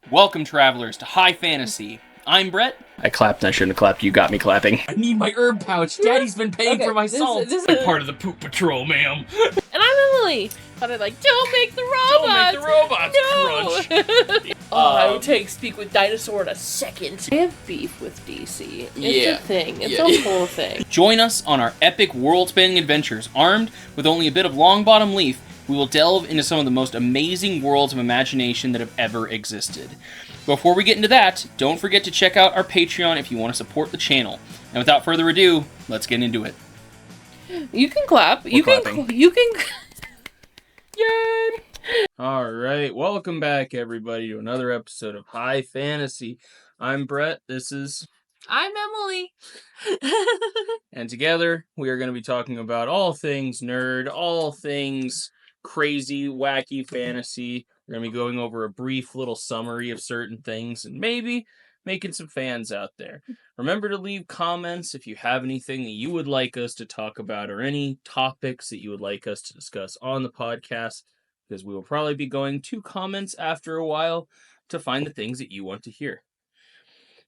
Welcome, travelers, to High Fantasy. I'm Brett. I clapped and I shouldn't have clapped. You got me clapping. I need my herb pouch. Daddy's been paying for my salt. I'm part of the poop patrol, ma'am. And I'm Emily. But I'm like, don't make the robots. Don't make the robots crunch. I would speak with dinosaur in a second. I have beef with DC. It's a thing. It's a whole thing. Join us on our epic world-spanning adventures. Armed with only a bit of long-bottom leaf, we will delve into some of the most amazing worlds of imagination that have ever existed. Before we get into that, don't forget to check out our Patreon if you want to support the channel. And without further ado, let's get into it. You can clap. You can. Yay! Alright, welcome back everybody to another episode of High Fantasy. I'm Brett, this is... I'm Emily. And together, we are going to be talking about all things nerd, all things crazy, wacky fantasy. We're going to be going over a brief little summary of certain things and maybe making some fans out there. Remember to leave comments if you have anything that you would like us to talk about or any topics that you would like us to discuss on the podcast, because we will probably be going to comments after a while to find the things that you want to hear.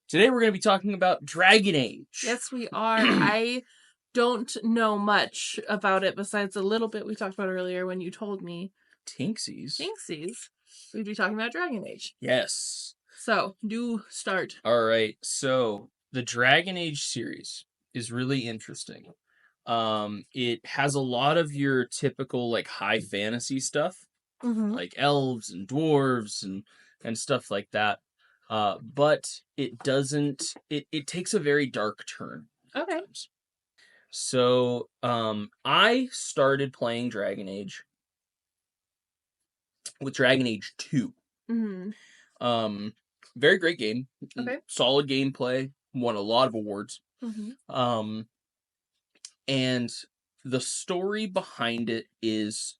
Today we're going to be talking about Dragon Age. Yes, we are. I don't know much about it besides a little bit we talked about earlier when you told me. Tinksies. We'd be talking about Dragon Age. Yes. So, do start. Alright, so the Dragon Age series is really interesting. It has a lot of your typical, like, high fantasy stuff, like elves and dwarves and stuff like that. But it doesn't, it takes a very dark turn. Okay. Sometimes. So, I started playing Dragon Age with Dragon Age 2. Very great game. Okay. Solid gameplay. Won a lot of awards. And the story behind it is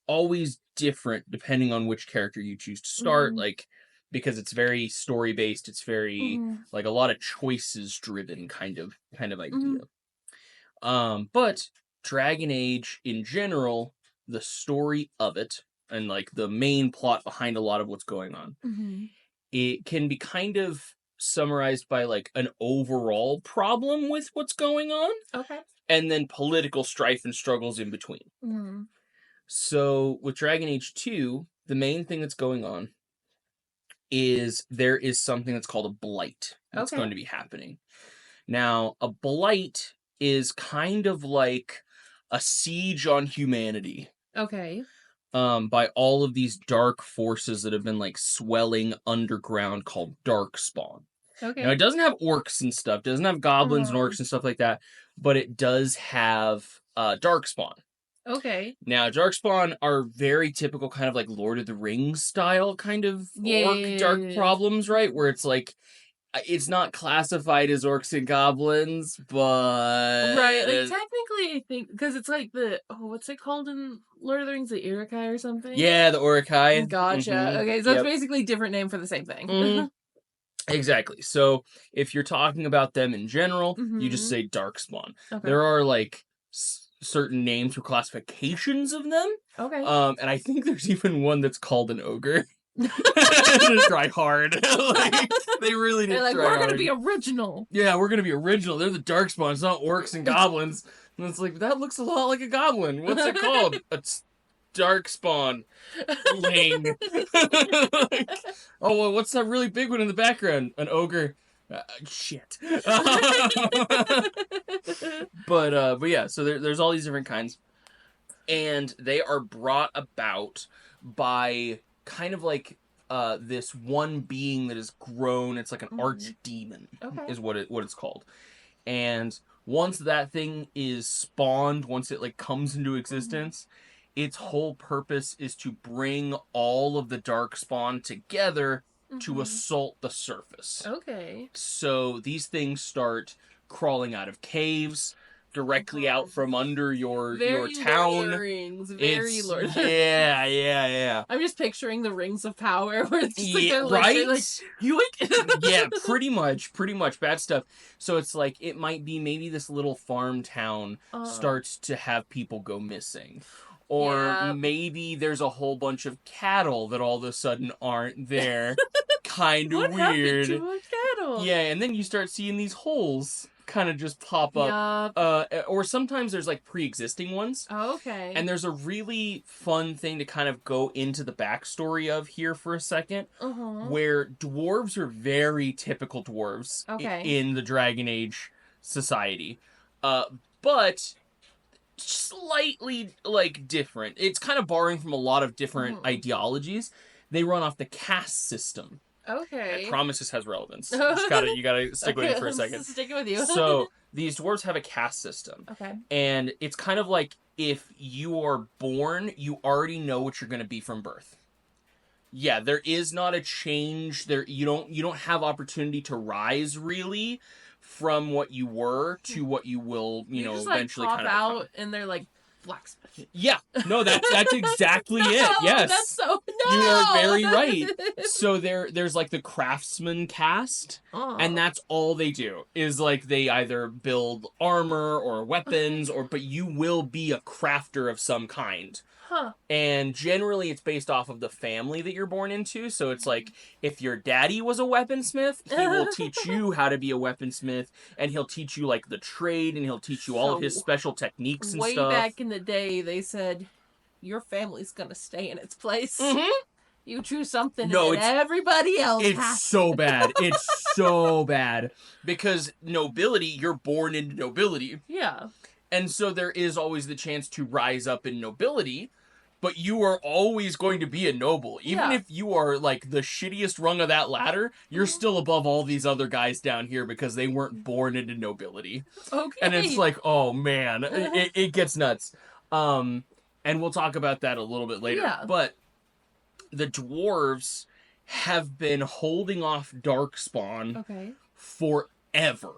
always different depending on which character you choose to start. Like, because it's very story based. It's very like a lot of choices driven kind of idea. But Dragon Age in general, the story of it and like the main plot behind a lot of what's going on, it can be kind of summarized by like an overall problem with what's going on. Okay. And then political strife and struggles in between. So with Dragon Age 2, the main thing that's going on is there is something that's called a blight that's going to be happening. Now, a blight is kind of like a siege on humanity. Okay. By all of these dark forces that have been like swelling underground called Darkspawn. Okay. Now, it doesn't have orcs and stuff, doesn't have goblins and orcs and stuff like that, but it does have Darkspawn. Okay. Now, Darkspawn are very typical kind of like Lord of the Rings style kind of orc dark problems, right? Where it's like, it's not classified as orcs and goblins, but... Right, like technically I think, because it's like the, what's it called in Lord of the Rings, the Urukai or something? Yeah, the Urukai. Gotcha. Okay, so it's basically a different name for the same thing. Exactly. So, if you're talking about them in general, you just say Darkspawn. Okay. There are, like, certain names for classifications of them. Okay. And I think there's even one that's called an ogre. Just try hard. Like, they really did. They're like, try we're hard. gonna be original. Yeah, we're gonna be original. They're the Darkspawn. It's not orcs and goblins. And it's like, that looks a lot like a goblin. What's it called? It's Darkspawn. Lame. Oh, well, what's that really big one in the background? An ogre. Shit. But yeah, so there's all these different kinds. And they are brought about by kind of like this one being that has grown. It's like an archdemon is what it's called. And once that thing is spawned, once it like comes into existence, its whole purpose is to bring all of the Darkspawn together to assault the surface. Okay. So these things start crawling out of caves, directly out from under your town. Lord of the Rings. Very Lord of the Rings. Yeah. I'm just picturing the Rings of Power where it's just Yeah, like right? like, yoink. Yeah, pretty much bad stuff. So it's like, it might be maybe this little farm town starts to have people go missing. Or maybe there's a whole bunch of cattle that all of a sudden aren't there. kind of What weird. happened to a kettle? Yeah, and then you start seeing these holes kind of just pop up. Or sometimes there's like pre-existing ones. Oh, okay. And there's a really fun thing to kind of go into the backstory of here for a second, where dwarves are very typical dwarves in the Dragon Age society. But slightly, like, different. It's kind of borrowing from a lot of different ideologies. They run off the caste system. Okay. I promise this has relevance. You gotta stick with it for a second. Stick with you. So, these dwarves have a caste system. Okay. And it's kind of like if you are born, you already know what you're going to be from birth. Yeah, there is not a change there. You don't have opportunity to rise really from what you were to what you will, eventually pop kind of out become. and they're like blacksmith. Yeah, no, that's exactly it. Yes, that's so you are very right. So there's like the craftsman caste, and that's all they do is like they either build armor or weapons, but you will be a crafter of some kind. Huh. And generally it's based off of the family that you're born into. So it's like, if your daddy was a weaponsmith, he will teach you how to be a weaponsmith, and he'll teach you, like, the trade, and he'll teach you all of his special techniques and stuff. Way back in the day, they said, your family's gonna stay in its place. Mm-hmm. You choose something, and everybody else It's so bad. It's so bad. Because nobility, you're born into nobility. Yeah. And so there is always the chance to rise up in nobility, but you are always going to be a noble. Even if you are, like, the shittiest rung of that ladder, you're still above all these other guys down here because they weren't born into nobility. Okay. And it's like, oh, man, it gets nuts. And we'll talk about that a little bit later. Yeah. But the dwarves have been holding off Darkspawn forever.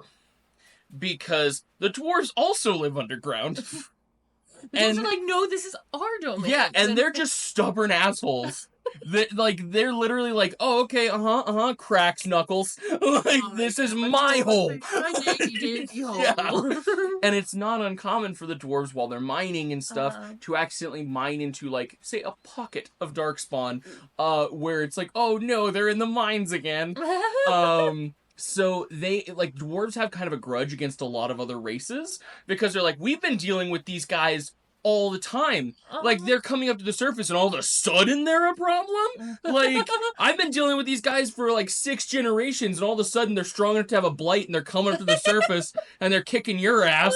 Because the dwarves also live underground. And they're like, no, this is our domain. Yeah, and they're just stubborn assholes. They're literally like, oh, okay, cracks knuckles. Like, this is my home. Yeah. And it's not uncommon for the dwarves, while they're mining and stuff, to accidentally mine into, like, say, a pocket of Darkspawn, where it's like, oh no, they're in the mines again. So they, like, dwarves have kind of a grudge against a lot of other races, because they're like, we've been dealing with these guys all the time. Like, they're coming up to the surface and all of a sudden they're a problem? Like, I've been dealing with these guys for, like, 6 generations, and all of a sudden they're strong enough to have a blight, and they're coming up to the surface, and they're kicking your ass.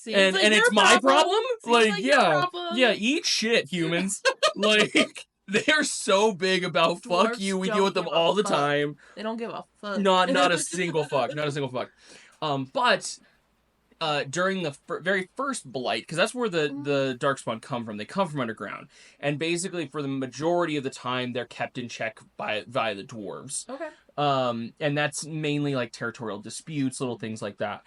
And it's my problem? Like, yeah. Yeah, eat shit, humans. Like... They're so big about fuck you. We deal with them all the time. They don't give a fuck. Not a single fuck. Not a single fuck. But during the very first blight, because that's where the Darkspawn come from. They come from underground, and basically for the majority of the time, they're kept in check via the dwarves. Okay. And that's mainly like territorial disputes, little things like that.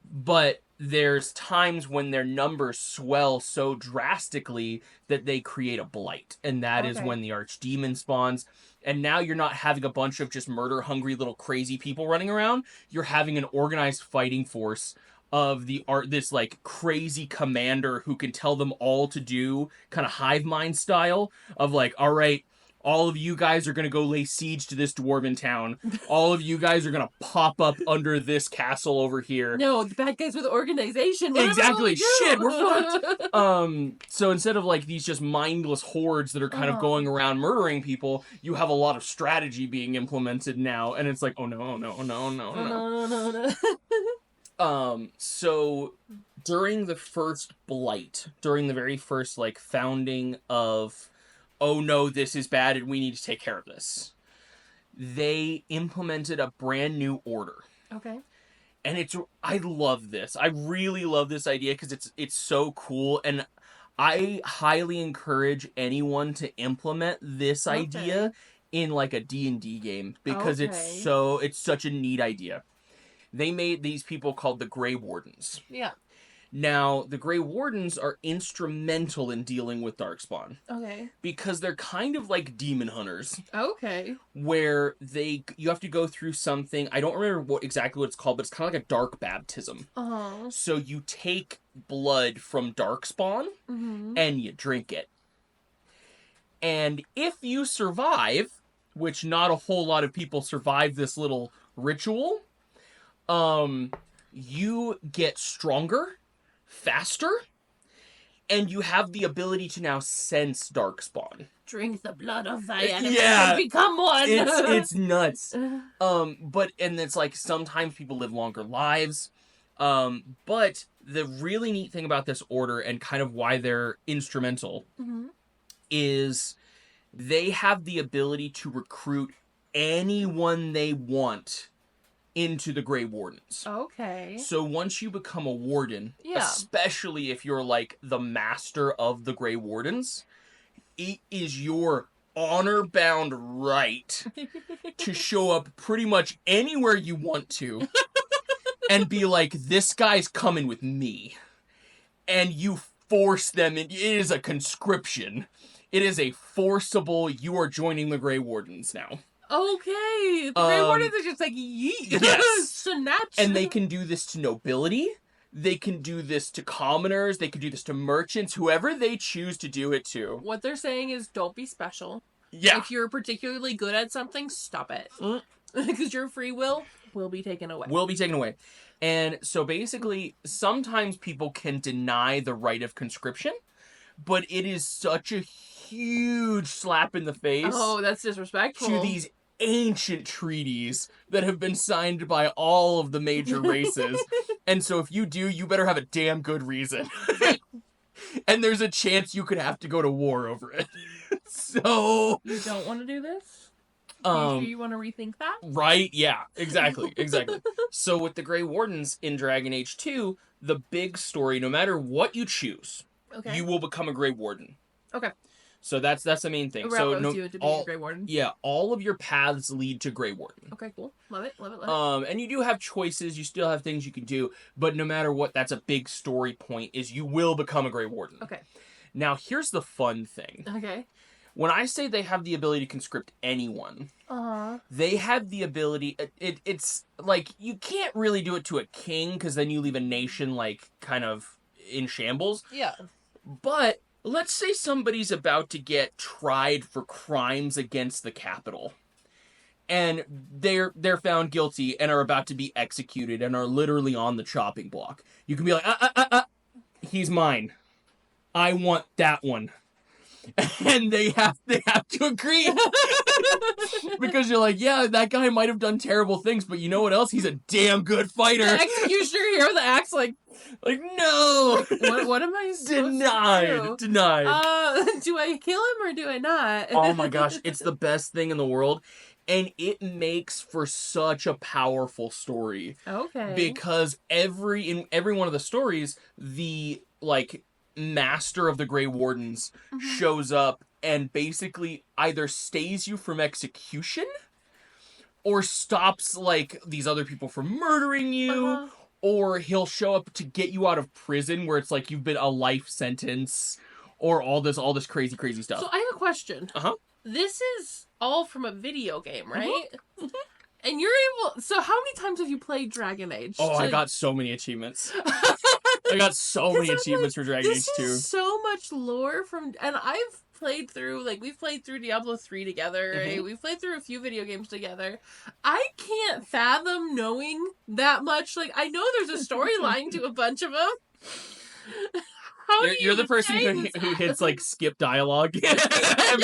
But there's times when their numbers swell so drastically that they create a blight. And that is when the archdemon spawns. And now you're not having a bunch of just murder-hungry little crazy people running around. You're having an organized fighting force of this, like, crazy commander who can tell them all to do, kind of hive mind style, of like, all right, all of you guys are going to go lay siege to this dwarven town. All of you guys are going to pop up under this castle over here. No, the bad guys with organization. Exactly. Shit, we're fucked. So instead of, like, these just mindless hordes that are kind of going around murdering people, you have a lot of strategy being implemented now. And it's like, oh no, oh no, oh no, oh no, oh no. So during the first blight, during the very first, like, founding of... oh no, this is bad and we need to take care of this, they implemented a brand new order. Okay. And I love this. I really love this idea because it's so cool, and I highly encourage anyone to implement this idea in, like, a D&D game, because it's such a neat idea. They made these people called the Grey Wardens. Yeah. Now, the Grey Wardens are instrumental in dealing with Darkspawn. Okay. Because they're kind of like demon hunters. Okay. Where you have to go through something, I don't remember exactly what it's called, but it's kind of like a dark baptism. Uh-huh. So you take blood from Darkspawn, and you drink it. And if you survive, which not a whole lot of people survive this little ritual, you get stronger, faster, and you have the ability to now sense Darkspawn. Drink the blood of thy enemies Yeah. and become one. It's nuts. But it's like sometimes people live longer lives. But the really neat thing about this order and kind of why they're instrumental is they have the ability to recruit anyone they want into the Grey Wardens. Okay. So once you become a warden, Yeah. especially if you're like the master of the Grey Wardens, it is your honor-bound right to show up pretty much anywhere you want to and be like, this guy's coming with me. And you force them. It is a conscription. It is a forcible, you are joining the Grey Wardens now. Okay. The Grey Wardens are just like, yeet. Yes. Snatch. And they can do this to nobility. They can do this to commoners. They can do this to merchants. Whoever they choose to do it to. What they're saying is don't be special. Yeah. If you're particularly good at something, stop it. Because your free will be taken away. Will be taken away. And so basically, sometimes people can deny the right of conscription, but it is such a huge slap in the face. Oh, that's disrespectful. To these ancient treaties that have been signed by all of the major races. And so if you do, you better have a damn good reason. And there's a chance you could have to go to war over it. So you don't want to do this? You want to rethink that? Right? Yeah, exactly. So with the Grey Wardens in Dragon Age 2, the big story, no matter what you choose, you will become a Grey Warden. Okay. So that's the main thing. So you to be a Grey Warden. Yeah, all of your paths lead to Grey Warden. Okay, cool. Love it. And you do have choices, you still have things you can do, but no matter what, that's a big story point, is you will become a Grey Warden. Okay. Now, here's the fun thing. Okay. When I say they have the ability to conscript anyone, they have the ability, it's like, you can't really do it to a king, because then you leave a nation, like, kind of in shambles. Yeah. But let's say somebody's about to get tried for crimes against the capital. And they're found guilty and are about to be executed and are literally on the chopping block. You can be like, he's mine. I want that one. And they have to agree. Because you're like, yeah, that guy might have done terrible things, but you know what else? He's a damn good fighter. The executioner here, the axe, like no. What am I supposed to do? Denied. Do I kill him or do I not? Oh my gosh, it's the best thing in the world. And it makes for such a powerful story. Okay. Because in every one of the stories, the, like, master of the Grey Wardens shows up and basically either stays you from execution or stops, like, these other people from murdering you, or he'll show up to get you out of prison where it's like you've been a life sentence, or all this crazy stuff. So I have a question. This is all from a video game, right? And you're able... So how many times have you played Dragon Age? I got so many achievements. I got so many achievements for Dragon Age 2. This is so much lore from... And I've played through... Like, we've played through Diablo 3 together. Right? We've played through a few video games together. I can't fathom knowing that much. Like, I know there's a storyline to a bunch of them. You're the person who hits, like, skip dialogue every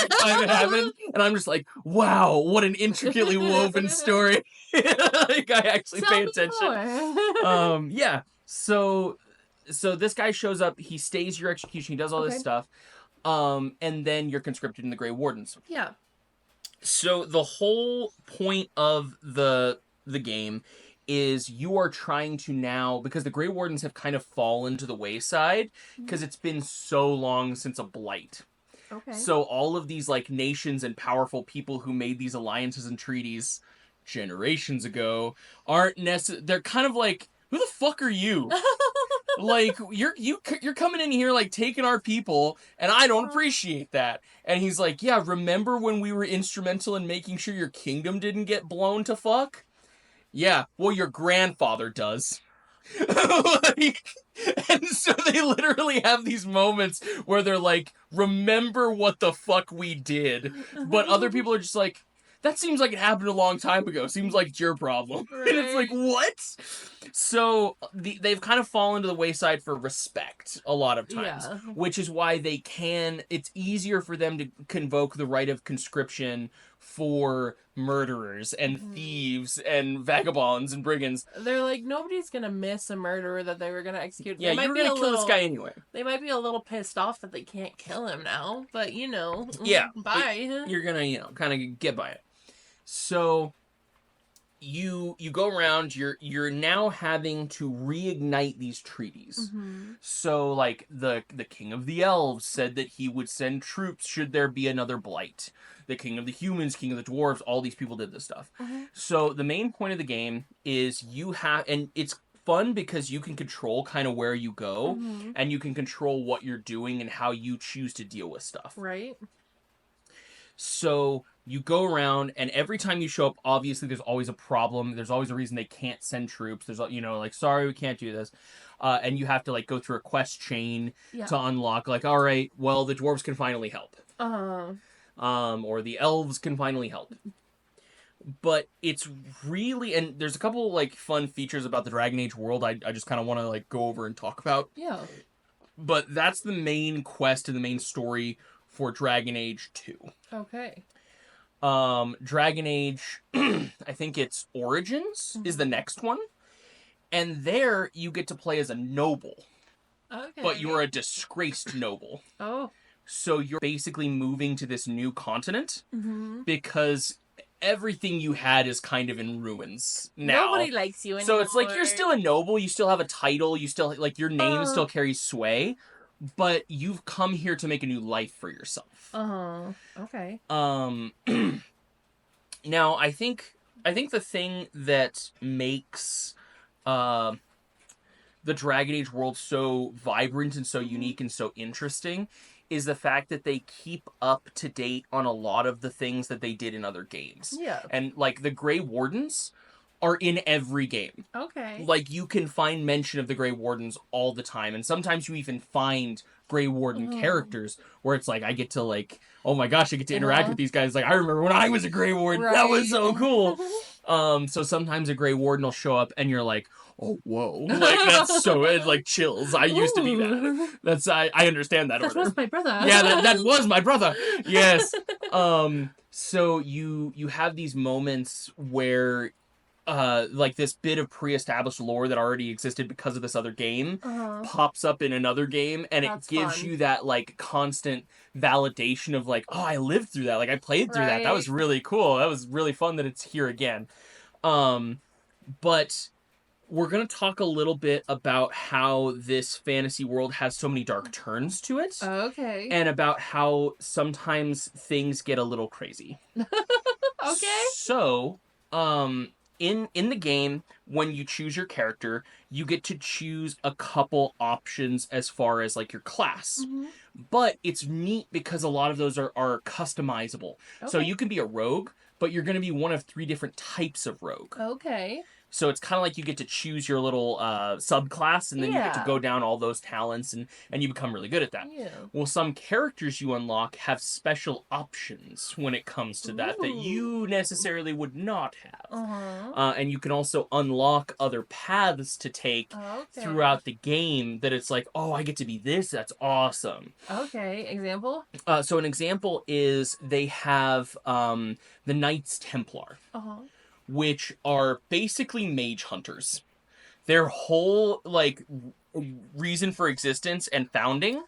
time it happens, and I'm just like, wow, what an intricately woven story. Like, I actually pay attention. Yeah. So this guy shows up, he stays your execution, he does all this stuff, and then you're conscripted in the Grey Wardens. Yeah. So the whole point of the game is you are trying to now, because the Grey Wardens have kind of fallen to the wayside, because it's been so long since a blight. Okay. So all of these, like, nations and powerful people who made these alliances and treaties generations ago aren't they're kind of like, who the fuck are you? Like, you're coming in here, like, taking our people, and I don't appreciate that. And he's like, yeah, remember when we were instrumental in making sure your kingdom didn't get blown to fuck? Yeah, well, your grandfather does. Like, and so they literally have these moments where they're like, remember what the fuck we did. But other people are just like, that seems like it happened a long time ago. Seems like it's your problem. Right. And it's like, what? So they've kind of fallen to the wayside for respect a lot of times, Yeah. which is why it's easier for them to convoke the right of conscription for murderers and thieves and vagabonds and brigands. They're like, nobody's gonna miss a murderer that they were gonna execute. Yeah, they you're gonna kill this guy anyway. They might be a little pissed off that they can't kill him now, but Yeah, bye. You're gonna, kind of get by it. So you go around. You're now having to reignite these treaties. Mm-hmm. So like the king of the elves said that he would send troops should there be another blight. The king of the humans, king of the dwarves, all these people did this stuff. Mm-hmm. So the main point of the game is and it's fun because you can control kind of where you go, and you can control what you're doing and how you choose to deal with stuff. Right. So you go around, and every time you show up, obviously there's always a problem. There's always a reason they can't send troops. There's, like, sorry, we can't do this. And you have to, like, go through a quest chain to unlock, like, all right, well, the dwarves can finally help. Or the elves can finally help. But it's really, and there's a couple, like, fun features about the Dragon Age world I just kind of want to, like, go over and talk about. Yeah. But that's the main quest and the main story for Dragon Age 2. Okay. Dragon Age, I think it's Origins is the next one. And there you get to play as a noble. Okay. But you're a disgraced noble. Oh. So you're basically moving to this new continent Mm-hmm. because everything you had is kind of in ruins now. Nobody likes you anymore. So it's like you're still a noble, you still have a title, you still, like, your name still carries sway, but you've come here to make a new life for yourself. Okay. Now I think the thing that makes the Dragon Age world so vibrant and so unique and so interesting is the fact that they keep up to date on a lot of the things that they did in other games. Yeah. And, like, the Grey Wardens are in every game. Okay. Like, you can find mention of the Grey Wardens all the time, and sometimes you even find Grey Warden characters where it's like, I get to, like, oh my gosh, I get to interact with these guys. Like, I remember when I was a Grey Warden. That was so cool. So sometimes a Grey Warden will show up, and you're like, oh, whoa. Like, that's so, it, like, chills. I used to be that. That's, I understand that order. That was my brother. Yeah, that was my brother. Yes. So you have these moments where, like, this bit of pre-established lore that already existed because of this other game pops up in another game, and That's it gives fun. you that, like, constant validation of, like, oh, I lived through that. Like, I played through that. That was really cool. That was really fun that it's here again. But we're going to talk a little bit about how this fantasy world has so many dark turns to it. Okay. And about how sometimes things get a little crazy. Okay. So, in the game, when you choose your character, you get to choose a couple options as far as, like, your class. Mm-hmm. But it's neat because a lot of those are customizable. Okay. So you can be a rogue, but you're going to be one of 3 different types of rogue. Okay. So it's kind of like you get to choose your little subclass, and then you get to go down all those talents, and you become really good at that. Yeah. Well, some characters you unlock have special options when it comes to that you necessarily would not have. And you can also unlock other paths to take throughout the game that it's like, oh, I get to be this. That's awesome. Okay. Example? So an example is they have the Knights Templar. Which are basically mage hunters. Their whole, like, reason for existence and founding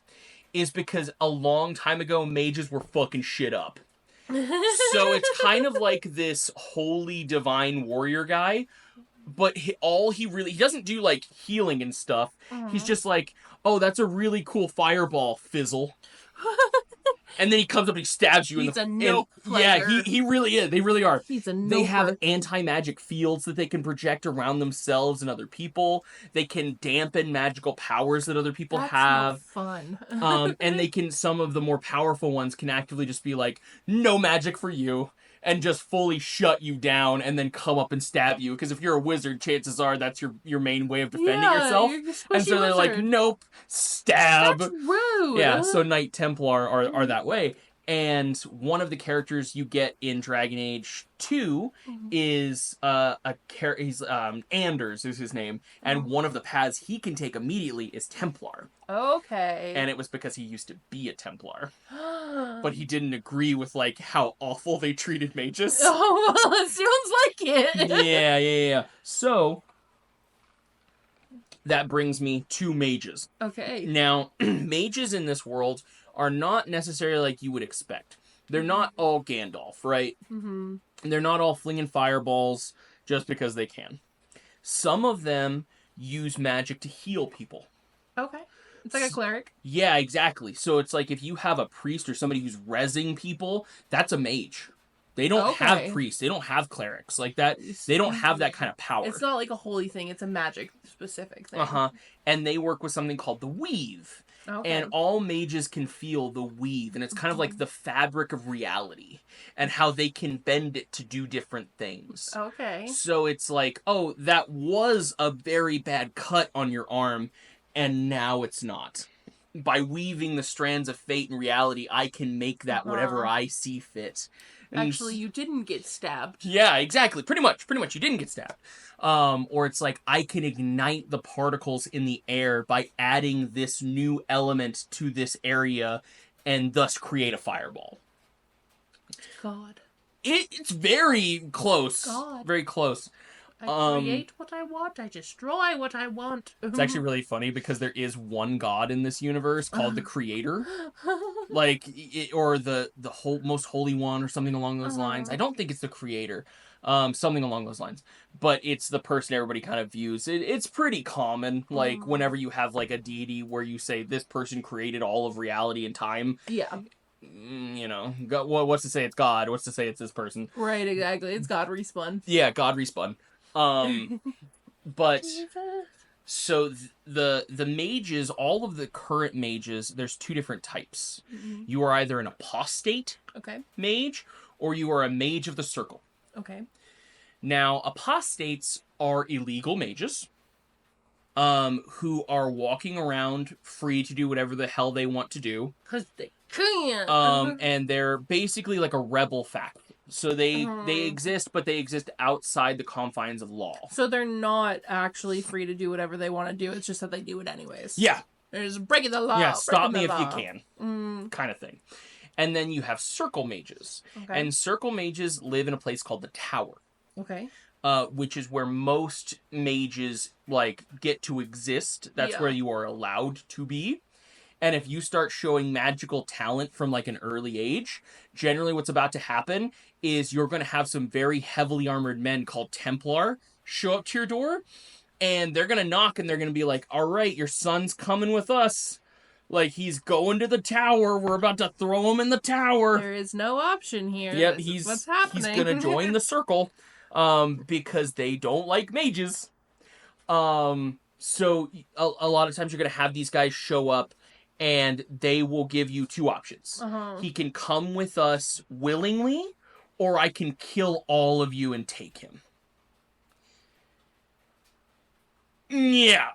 is because a long time ago, mages were fucking shit up. So it's kind of like this holy divine warrior guy, but he doesn't do, like, healing and stuff. He's just like, oh, that's a really cool fireball, fizzle. And then he comes up and he stabs you. He's a nope player. Yeah, he really is. They really are. He's a noper. They have anti-magic fields that they can project around themselves and other people. They can dampen magical powers that other people have. That's not fun. And they can, some of the more powerful ones can actively just be like, no magic for you. And just fully shut you down and then come up and stab you. Because if you're a wizard, chances are that's your main way of defending yourself. And so they're like, nope, stab. That's rude. Yeah, so Knight Templar are that way. And one of the characters you get in Dragon Age 2 Mhm. is he's Anders is his name, and one of the paths he can take immediately is Templar. Okay. And it was because he used to be a Templar. But he didn't agree with, like, how awful they treated mages. Oh, well, it sounds like it. Yeah. So, that brings me to mages. Okay. Now, mages in this world are not necessarily like you would expect. They're not all Gandalf, right? Mm-hmm. They're not all flinging fireballs just because they can. Some of them use magic to heal people. Okay. It's like a cleric. Yeah, exactly. So it's like if you have a priest or somebody who's rezzing people, that's a mage. They don't have priests. They don't have clerics like that. They don't have that kind of power. It's not like a holy thing. It's a magic specific thing. And they work with something called the weave. Okay. And all mages can feel the weave, and it's kind of like the fabric of reality and how they can bend it to do different things. Okay. So it's like, oh, that was a very bad cut on your arm, and now it's not. By weaving the strands of fate and reality, I can make that whatever I see fit. And actually, you didn't get stabbed. Yeah, exactly. Pretty much, you didn't get stabbed. Or it's like, I can ignite the particles in the air by adding this new element to this area and thus create a fireball. God. It's very close. God. Very close. I create what I want. I destroy what I want. It's actually really funny because there is one god in this universe called the Creator. Like, or the most holy one or something along those lines. I don't think it's the Creator. Something along those lines. But it's the person everybody kind of views. It's pretty common, like, whenever you have, like, a deity where you say, this person created all of reality and time. Yeah. You know, what's to say it's God? What's to say it's this person? Right, exactly. It's God respun. Yeah, God respun. But... So the mages, all of the current mages, there's two different types. You are either an apostate mage, or you are a mage of the circle. Okay. Now, apostates are illegal mages, who are walking around free to do whatever the hell they want to do. 'Cause they can't. And they're basically like a rebel faction. So they exist, but they exist outside the confines of law. So they're not actually free to do whatever they want to do. It's just that they do it anyways. Yeah. They're just breaking the law. Yeah, stop me if law. you can. Kind of thing. And then you have circle mages. Okay. And circle mages live in a place called the Tower. Okay. Which is where most mages, like, get to exist. That's where you are allowed to be. And if you start showing magical talent from, like, an early age, generally what's about to happen is you're going to have some very heavily armored men called Templar show up to your door, and they're going to knock, and they're going to be like, all right, your son's coming with us. Like, he's going to the tower. We're about to throw him in the tower. There is no option here. Yep, what's happening. He's going to join the circle, because they don't like mages. So a lot of times you're going to have these guys show up, and they will give you two options. He can come with us willingly, or I can kill all of you and take him. Yeah.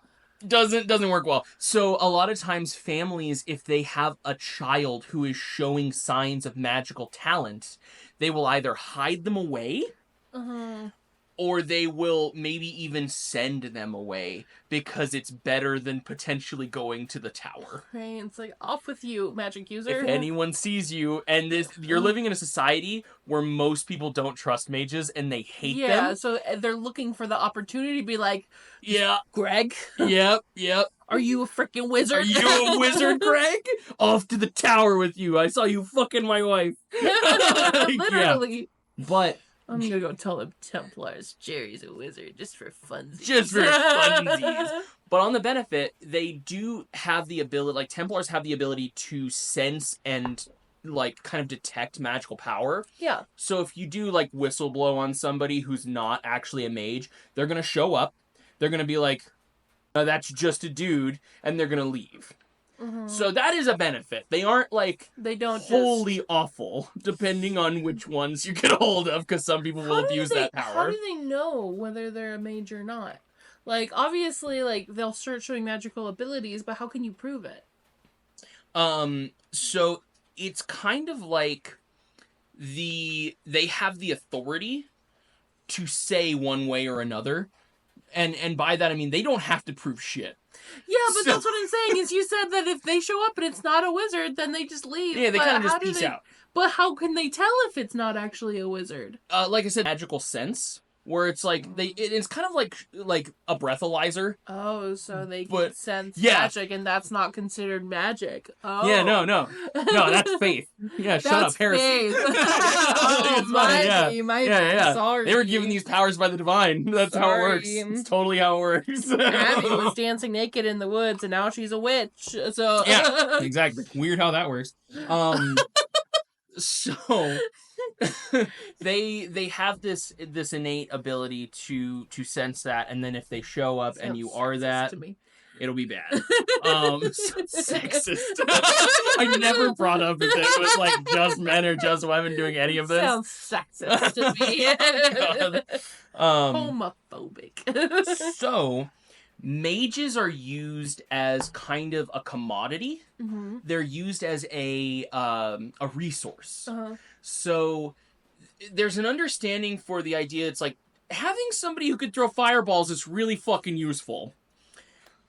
Doesn't work well. So a lot of times families, if they have a child who is showing signs of magical talent, they will either hide them away, or they will maybe even send them away because it's better than potentially going to the tower. Right, it's like, off with you, magic user. If anyone sees you, and you're living in a society where most people don't trust mages and they hate them. Yeah, so they're looking for the opportunity to be like, yeah, Greg? Yep. Are you a freaking wizard? Are you a wizard, Greg? Off to the tower with you. I saw you fucking my wife. Literally. Yeah. But I'm gonna go tell the Templars Jerry's a wizard just for funsies. Just for funsies. But on the benefit, they do have the ability, like, Templars have the ability to sense and, like, kind of detect magical power. Yeah. So if you do, like, whistleblow on somebody who's not actually a mage, they're gonna show up. They're gonna be like, that's just a dude, and they're gonna leave. So that is a benefit. They aren't, like, they don't wholly awful, depending on which ones you get a hold of, because some people will abuse that power. How do they know whether they're a mage or not? Like, obviously, like, they'll start showing magical abilities, but how can you prove it? So it's kind of like they have the authority to say one way or another. And by that I mean they don't have to prove shit. Yeah, but that's what I'm saying, is you said that if they show up and it's not a wizard, then they just leave. Yeah, they But kind of just how do peace out. But how can they tell if it's not actually a wizard? Like I said, magical sense, where it's like it's kind of like a breathalyzer. Oh, so they can But, sense yeah. magic, and that's not considered magic. Oh. Yeah, no, that's faith. Yeah, shut up, That's heresy. faith. Oh, It's funny, yeah. my Yeah. Sorry. They were given these powers by the divine. That's how it works. Sorry. It's totally how it works. Abby was dancing naked in the woods, and now she's a witch. So Yeah, exactly. Weird how that works. So they have this innate ability to sense that, and then if they show up and you are that, to me. it'll be bad. Sexist. I never brought up if it was like just men or just women doing any of this. Sounds sexist to me. Homophobic. So, mages are used as kind of a commodity. Mm-hmm. They're used as a resource. Uh-huh. So there's an understanding for the idea. It's like having somebody who could throw fireballs is really fucking useful.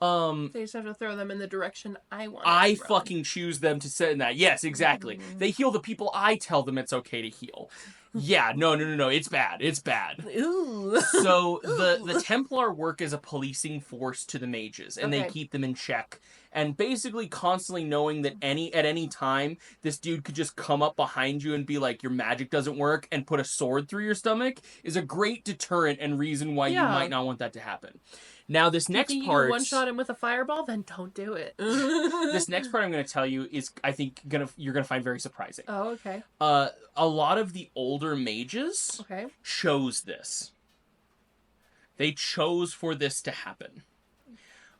They just have to throw them in the direction I want. I fucking choose them to sit in that. Yes, exactly. Mm-hmm. They heal the people I tell them it's okay to heal. Yeah, no. It's bad. It's bad. Ooh. So Ooh. the Templar work as a policing force to the mages, and they Okay. keep them in check. And basically constantly knowing that at any time, this dude could just come up behind you and be like, your magic doesn't work, and put a sword through your stomach is a great deterrent and reason why you might not want that to happen. Now, this next part... You one-shot him with a fireball? Then don't do it. This next part I'm going to tell you is, I think, you're going to find very surprising. Oh, okay. A lot of the older mages Okay. chose this. They chose for this to happen.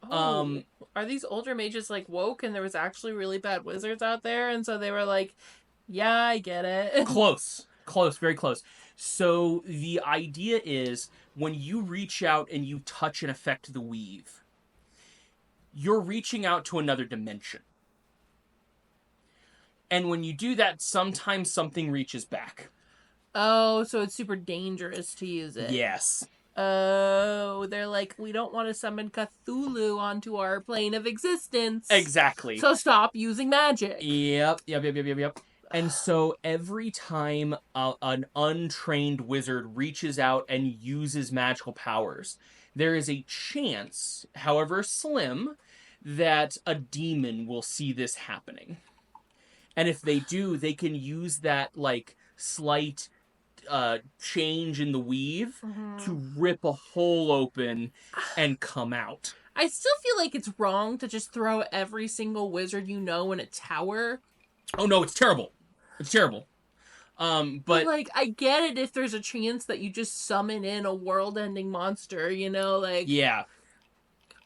Oh. Are these older mages like woke and there was actually really bad wizards out there, and so they were like, yeah, I get it. Close, very close. So the idea is when you reach out and you touch and affect the weave, you're reaching out to another dimension. And when you do that, sometimes something reaches back. Oh, so it's super dangerous to use it. Yes. Oh, they're like, we don't want to summon Cthulhu onto our plane of existence. Exactly. So stop using magic. Yep. And so every time an untrained wizard reaches out and uses magical powers, there is a chance, however slim, that a demon will see this happening. And if they do, they can use that, like, slight change in the weave to rip a hole open and come out. I still feel like it's wrong to just throw every single wizard you know in a tower. Oh, no, it's terrible. It's terrible. But like, I get it if there's a chance that you just summon in a world-ending monster, you know, like... Yeah.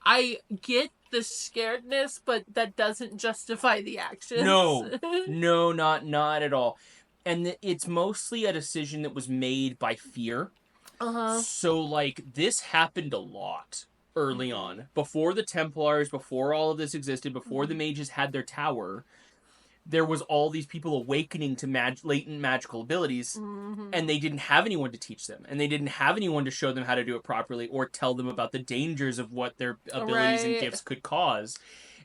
I get the scaredness, but that doesn't justify the actions. No, not at all. And it's mostly a decision that was made by fear. Uh-huh. So, like, this happened a lot early on. Before the Templars, before all of this existed, before the mages had their tower, there was all these people awakening to latent magical abilities, and they didn't have anyone to teach them, and they didn't have anyone to show them how to do it properly or tell them about the dangers of what their abilities and gifts could cause.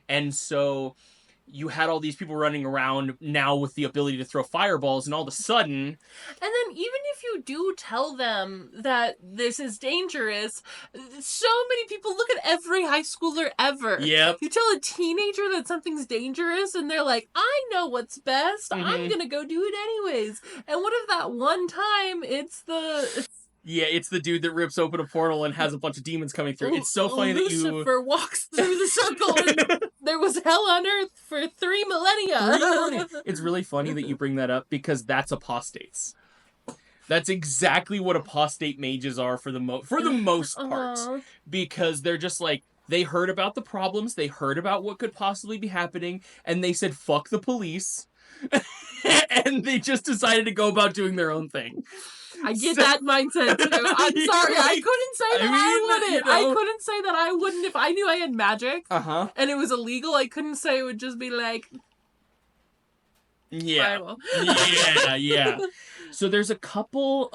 And so you had all these people running around now with the ability to throw fireballs, and all of a sudden... And then even if you do tell them that this is dangerous, so many people, look at every high schooler ever. Yep. You tell a teenager that something's dangerous, and they're like, I know what's best. I'm gonna go do it anyways. And what if that one time it's the... Yeah, it's the dude that rips open a portal and has a bunch of demons coming through. It's so funny that you... Lucifer walks through the circle and there was hell on earth for 3 millennia. It's really funny that you bring that up because that's apostates. That's exactly what apostate mages are for the most part. Because they're just like, they heard about the problems, they heard about what could possibly be happening, and they said, fuck the police. And they just decided to go about doing their own thing. I get that mindset too. I'm sorry, I couldn't say that I wouldn't. You know. I couldn't say that I wouldn't if I knew I had magic. Uh-huh. And it was illegal. I couldn't say it would just be like, Yeah. Fireball. Yeah. So there's a couple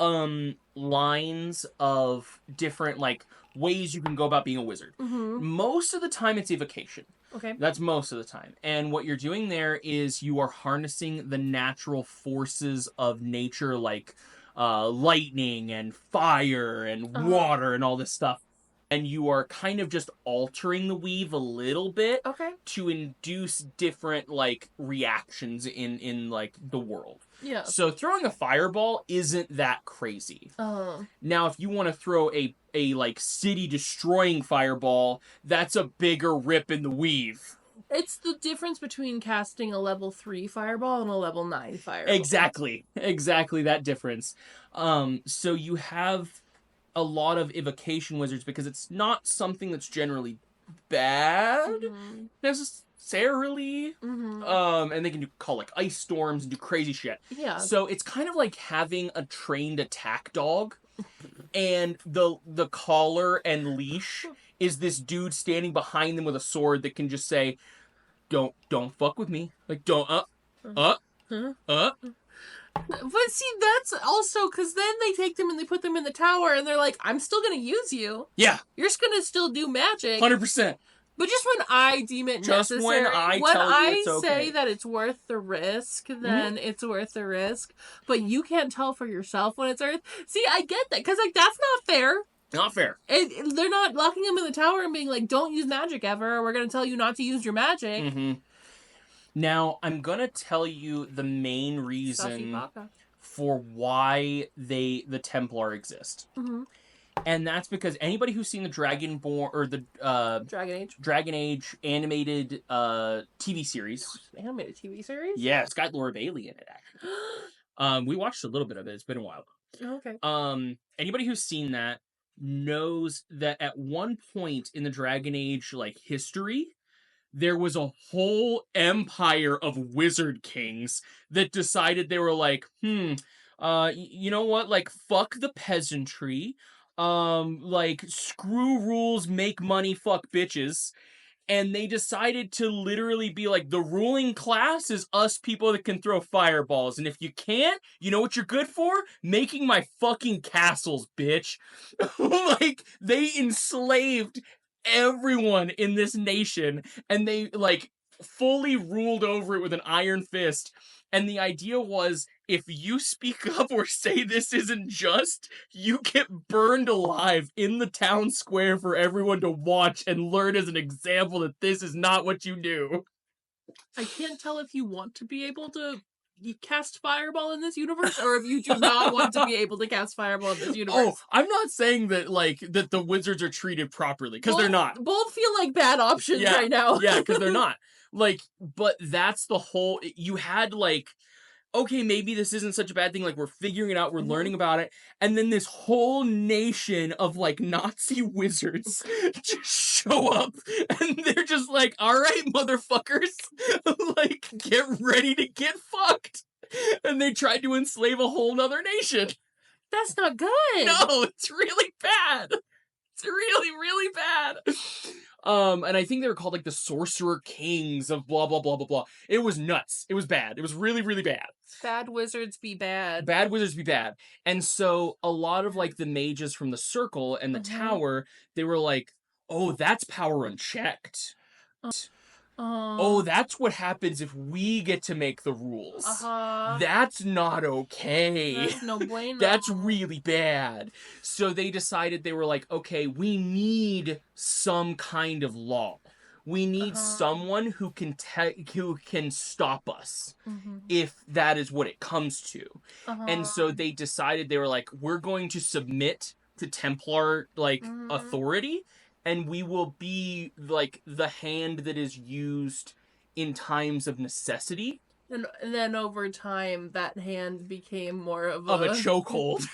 lines of different like ways you can go about being a wizard. Mm-hmm. Most of the time it's evocation. Okay. That's most of the time. And what you're doing there is you are harnessing the natural forces of nature like lightning and fire and water and all this stuff. And you are kind of just altering the weave a little bit Okay. to induce different like reactions in like the world. Yeah. So throwing a fireball isn't that crazy. Now if you want to throw a like city destroying fireball, that's a bigger rip in the weave. It's the difference between casting a level 3 fireball and a level 9 fireball. Exactly that difference. So you have a lot of evocation wizards because it's not something that's generally bad necessarily. And they can call like ice storms and do crazy shit. Yeah. So it's kind of like having a trained attack dog, and the collar and leash is this dude standing behind them with a sword that can just say, "Don't fuck with me." Like don't But see, that's also because then they take them and they put them in the tower and they're like, I'm still going to use you. Yeah. You're just going to still do magic. 100%. But just when I deem it just necessary. when I tell you it's okay. say that it's worth the risk, then it's worth the risk. But you can't tell for yourself when it's worth. See, I get that. Because, like, that's not fair. Not fair. They're not locking them in the tower and being like, don't use magic ever, or we're going to tell you not to use your magic. Now, I'm going to tell you the main reason for why the Templar exist. And that's because anybody who's seen the Dragonborn or the Dragon Age animated TV series. Animated TV series? Yeah, it's got Laura Bailey in it actually. We watched a little bit of it. It's been a while. Okay. Anybody who's seen that knows that at one point in the Dragon Age like history, there was a whole empire of wizard kings that decided they were like, you know what? Like, fuck the peasantry. Like, screw rules, make money, fuck bitches. And they decided to literally be like, the ruling class is us people that can throw fireballs. And if you can't, you know what you're good for? Making my fucking castles, bitch. Like, they enslaved everyone in this nation, and they like fully ruled over it with an iron fist. And the idea was, if you speak up or say this isn't just, you get burned alive in the town square for everyone to watch and learn as an example that this is not what you do. I can't tell if you want to be able to cast fireball in this universe, or if you do not want to be able to cast fireball in this universe. Oh, I'm not saying that like that the wizards are treated properly, because they're not. Both feel like bad options right now. Yeah, because they're not. Like, but that's the whole. You had like, okay, maybe this isn't such a bad thing. Like, we're figuring it out, we're learning about it, and then this whole nation of like Nazi wizards just show up, and they're just like, all right, motherfuckers, like, get ready to get fucked. And they tried to enslave a whole nother nation. That's not good. No, it's really bad. It's really, really bad. And I think they were called like the Sorcerer Kings of blah, blah, blah, blah, blah. It was nuts. It was bad. It was really, really bad. Bad wizards be bad. Bad wizards be bad. And so a lot of like the mages from the Circle and the Tower, they were like, oh, that's power unchecked. Oh, that's what happens if we get to make the rules. That's not okay. That's no bueno. That's really bad. So they decided, they were like, okay, we need some kind of law. We need someone who can stop us if that is what it comes to. And so they decided, they were like, we're going to submit to Templar like authority, and we will be like the hand that is used in times of necessity. And then over time, that hand became more of a chokehold.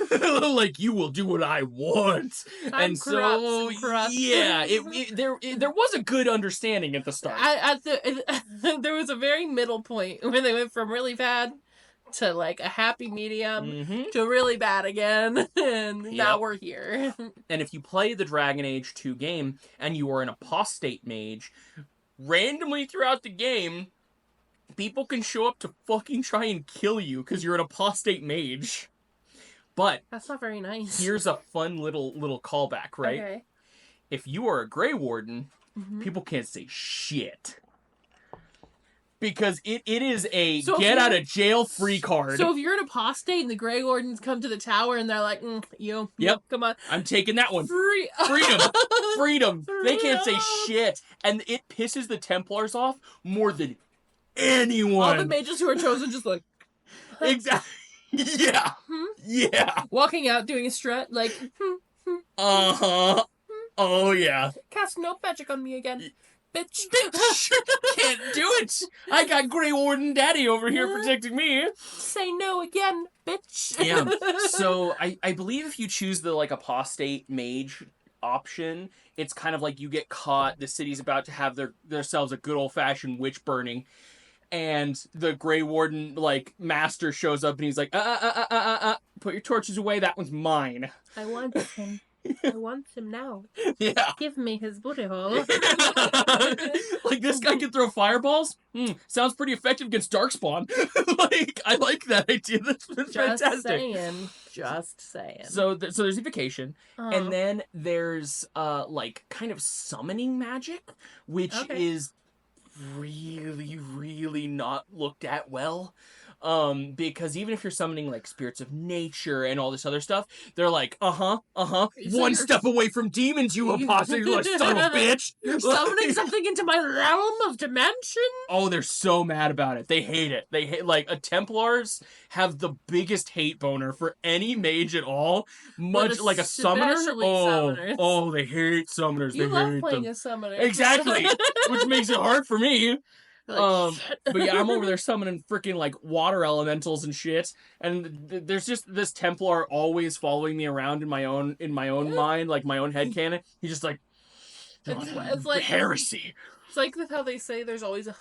Like, you will do what I want. I'm corrupt. Yeah, there was a good understanding at the start. There was a very middle point where they went from really bad to like a happy medium to really bad again, and now we're here. And if you play the Dragon Age 2 game and you are an apostate mage, randomly throughout the game, people can show up to fucking try and kill you because you're an apostate mage. But That's not very nice. here's a fun little callback, right? Okay. If you are a Grey Warden, people can't say shit. Because it is a get out of jail free card. So if you're an apostate and the Grey Wardens come to the tower and they're like, Yep. come on. I'm taking that one. Freedom. Freedom. They can't say shit. And it pisses the Templars off more than anyone. All the mages who are chosen just like... Exactly. Yeah. Yeah. Walking out, doing a strut, like... Uh-huh. Oh, yeah. Cast no magic on me again. Bitch. Can't do it. I got Grey Warden Daddy over here protecting me. Say no again, bitch. Yeah. So I believe if you choose the like apostate mage option, it's kind of like you get caught. The city's about to have themselves a good old fashioned witch burning, and the Grey Warden like master shows up and he's like, put your torches away. That one's mine. I want him. I want him now. Yeah. Give me his booty hole. Like, this guy can throw fireballs? Sounds pretty effective against Darkspawn. Like, I like that idea. That's fantastic. Just saying. So there's evocation. And then there's, like, kind of summoning magic, which is really, really not looked at well. Because even if you're summoning like spirits of nature and all this other stuff, they're like, one step away from demons, you apostate. You're like, son of a bitch. You're summoning something into my realm of dimension? Oh, they're so mad about it. They hate it. They hate, like, Templars have the biggest hate boner for any mage at all. Much like a summoner. Oh, they hate summoners. You they love hate playing them. a summoner. Exactly. Which makes it hard for me. Like, but yeah, I'm over there summoning freaking like water elementals and shit, and there's just this Templar always following me around in my own mind, like my own headcanon. He's just like, it's like heresy. It's like with how they say there's always a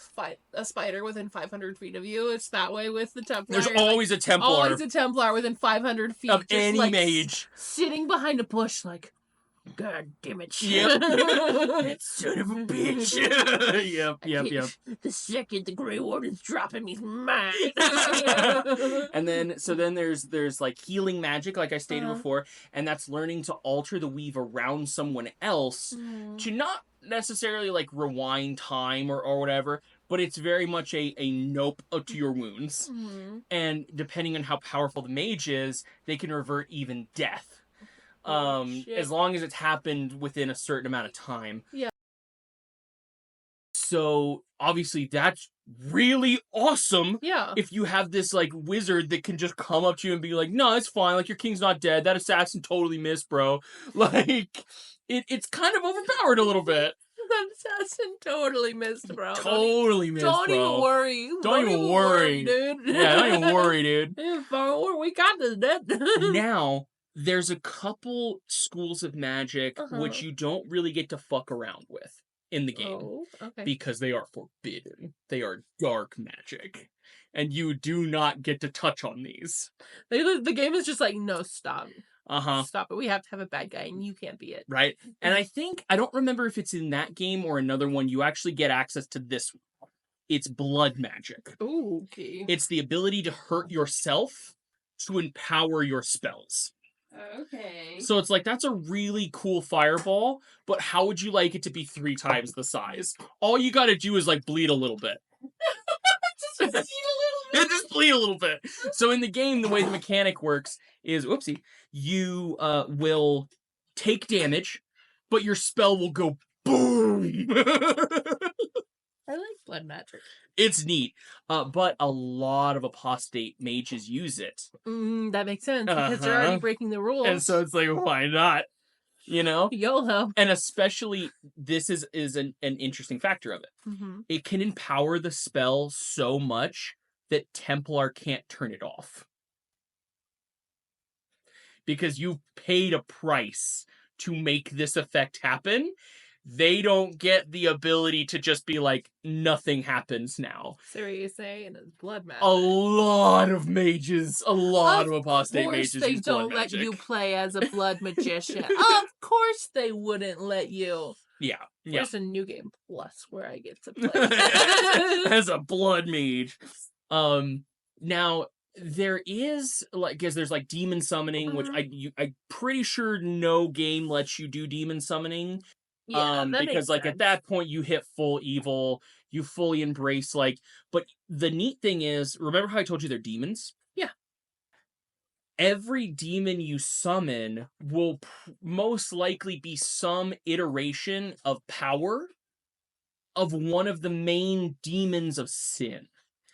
spider within 500 feet of you. It's that way with the Templar. There's always a Templar. Always a Templar within 500 feet of just any like mage sitting behind a bush, like. God damn it. Yep. That son of a bitch. Yep. The second the Grey Warden's dropping me, mine. And then there's like healing magic, like I stated before, and that's learning to alter the weave around someone else to not necessarily like rewind time or whatever, but it's very much a nope to your wounds. And depending on how powerful the mage is, they can revert even death. As long as it's happened within a certain amount of time. Yeah. So obviously that's really awesome. Yeah. If you have this like wizard that can just come up to you and be like, no, it's fine. Like your king's not dead. That assassin totally missed, bro. Like it's kind of overpowered a little bit. That assassin totally missed, bro. Totally missed, bro. Don't even worry. Don't even worry, dude. Yeah, don't even worry, dude. We got this, dude. Now, there's a couple schools of magic which you don't really get to fuck around with in the game. Oh, okay. Because they are forbidden. They are dark magic. And you do not get to touch on these. The game is just like, no, stop. Stop it. We have to have a bad guy and you can't be it. Right? And I don't remember if it's in that game or another one, you actually get access to this one. It's blood magic. Ooh, okay. It's the ability to hurt yourself to empower your spells. Okay. So it's like, that's a really cool fireball, but how would you like it to be 3 times the size? All you gotta do is like bleed a little bit. Just bleed a little bit. Just bleed a little bit. So in the game, the way the mechanic works is, you will take damage, but your spell will go boom. I like blood magic. It's neat, but a lot of apostate mages use it. That makes sense, because they're already breaking the rules. And so it's like, why not? You know? YOLO. And especially, this is an interesting factor of it. It can empower the spell so much that Templar can't turn it off. Because you've paid a price to make this effect happen. They don't get the ability to just be like, nothing happens now. So what you're saying is blood magic. A lot of mages, a lot of apostate mages use blood magic. Of course they don't let you play as a blood magician. Of course they wouldn't let you. Yeah. There's a New Game Plus where I get to play. As a blood mage. Now there is like, because there's like demon summoning, which I'm pretty sure no game lets you do demon summoning. Yeah, that because makes like sense. at that point you hit full evil, you fully embrace like. But the neat thing is, remember how I told you they're demons? Yeah. Every demon you summon will most likely be some iteration of power of one of the main demons of sin.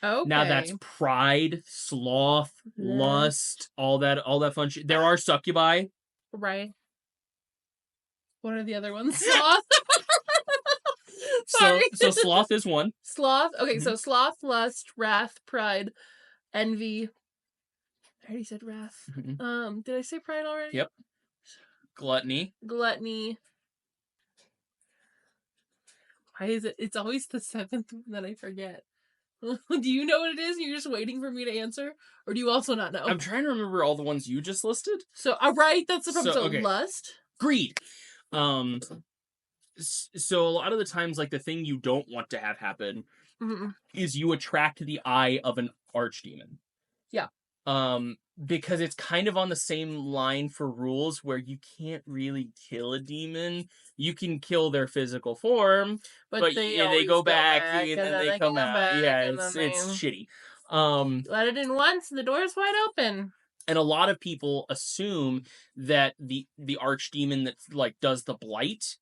Okay. Now that's pride, sloth, lust, all that fun shit. There are succubi. Right. What are the other ones? Sloth. So sloth is one. Sloth. Okay, so sloth, lust, wrath, pride, envy. I already said wrath. Did I say pride already? Yep. Gluttony. Why is it? It's always the seventh one that I forget. Do you know what it is? You're just waiting for me to answer, or do you also not know? I'm trying to remember all the ones you just listed. So, right, that's the problem. So, okay. Lust, greed. So a lot of the times, like the thing you don't want to have happen is you attract the eye of an archdemon. Yeah. Because it's kind of on the same line for rules where you can't really kill a demon. You can kill their physical form, but they go back and then they come out. Yeah, it's shitty. Let it in once, and the door's wide open. And a lot of people assume that the archdemon that like does the blight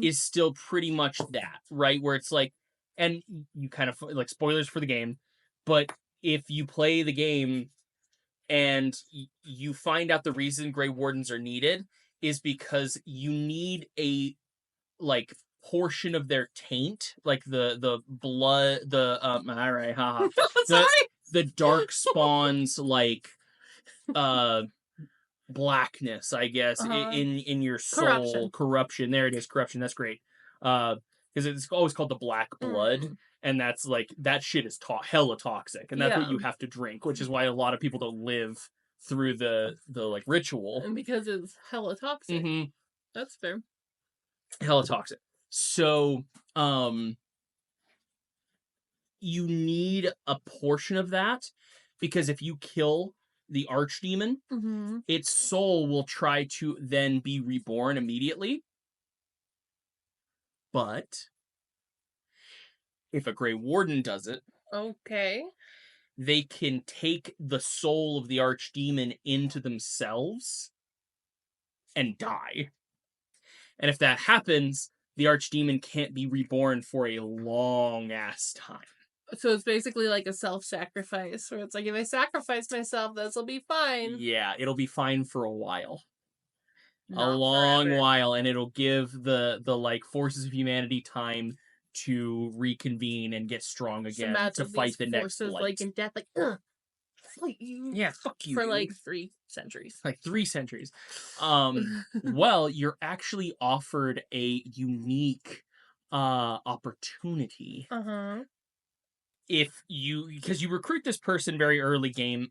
is still pretty much that, right? Where it's like, and you kind of like spoilers for the game, but if you play the game and you find out the reason Grey Wardens are needed is because you need a like portion of their taint, like the blood, all right, haha. Sorry. The dark spawns like blackness, I guess, in your soul. Corruption. There it is. Corruption. That's great. Because it's always called the black blood, and that's like that shit is hella toxic, and that's what you have to drink, which is why a lot of people don't live through the like ritual. And because it's hella toxic. That's fair. Hella toxic. So, you need a portion of that, because if you kill the archdemon, its soul will try to then be reborn immediately. But if a Grey Warden does it, they can take the soul of the archdemon into themselves and die. And if that happens, the archdemon can't be reborn for a long ass time. So it's basically like a self-sacrifice, where it's like, if I sacrifice myself, this will be fine. Yeah, it'll be fine for a while. Not a long forever. while, and it'll give the like forces of humanity time to reconvene and get strong again to fight the next forces, blight. like in death, like fight you. Yeah, fuck you. For like 3 centuries. Like 3 centuries. Well, you're actually offered a unique opportunity. If you, because you recruit this person very early game,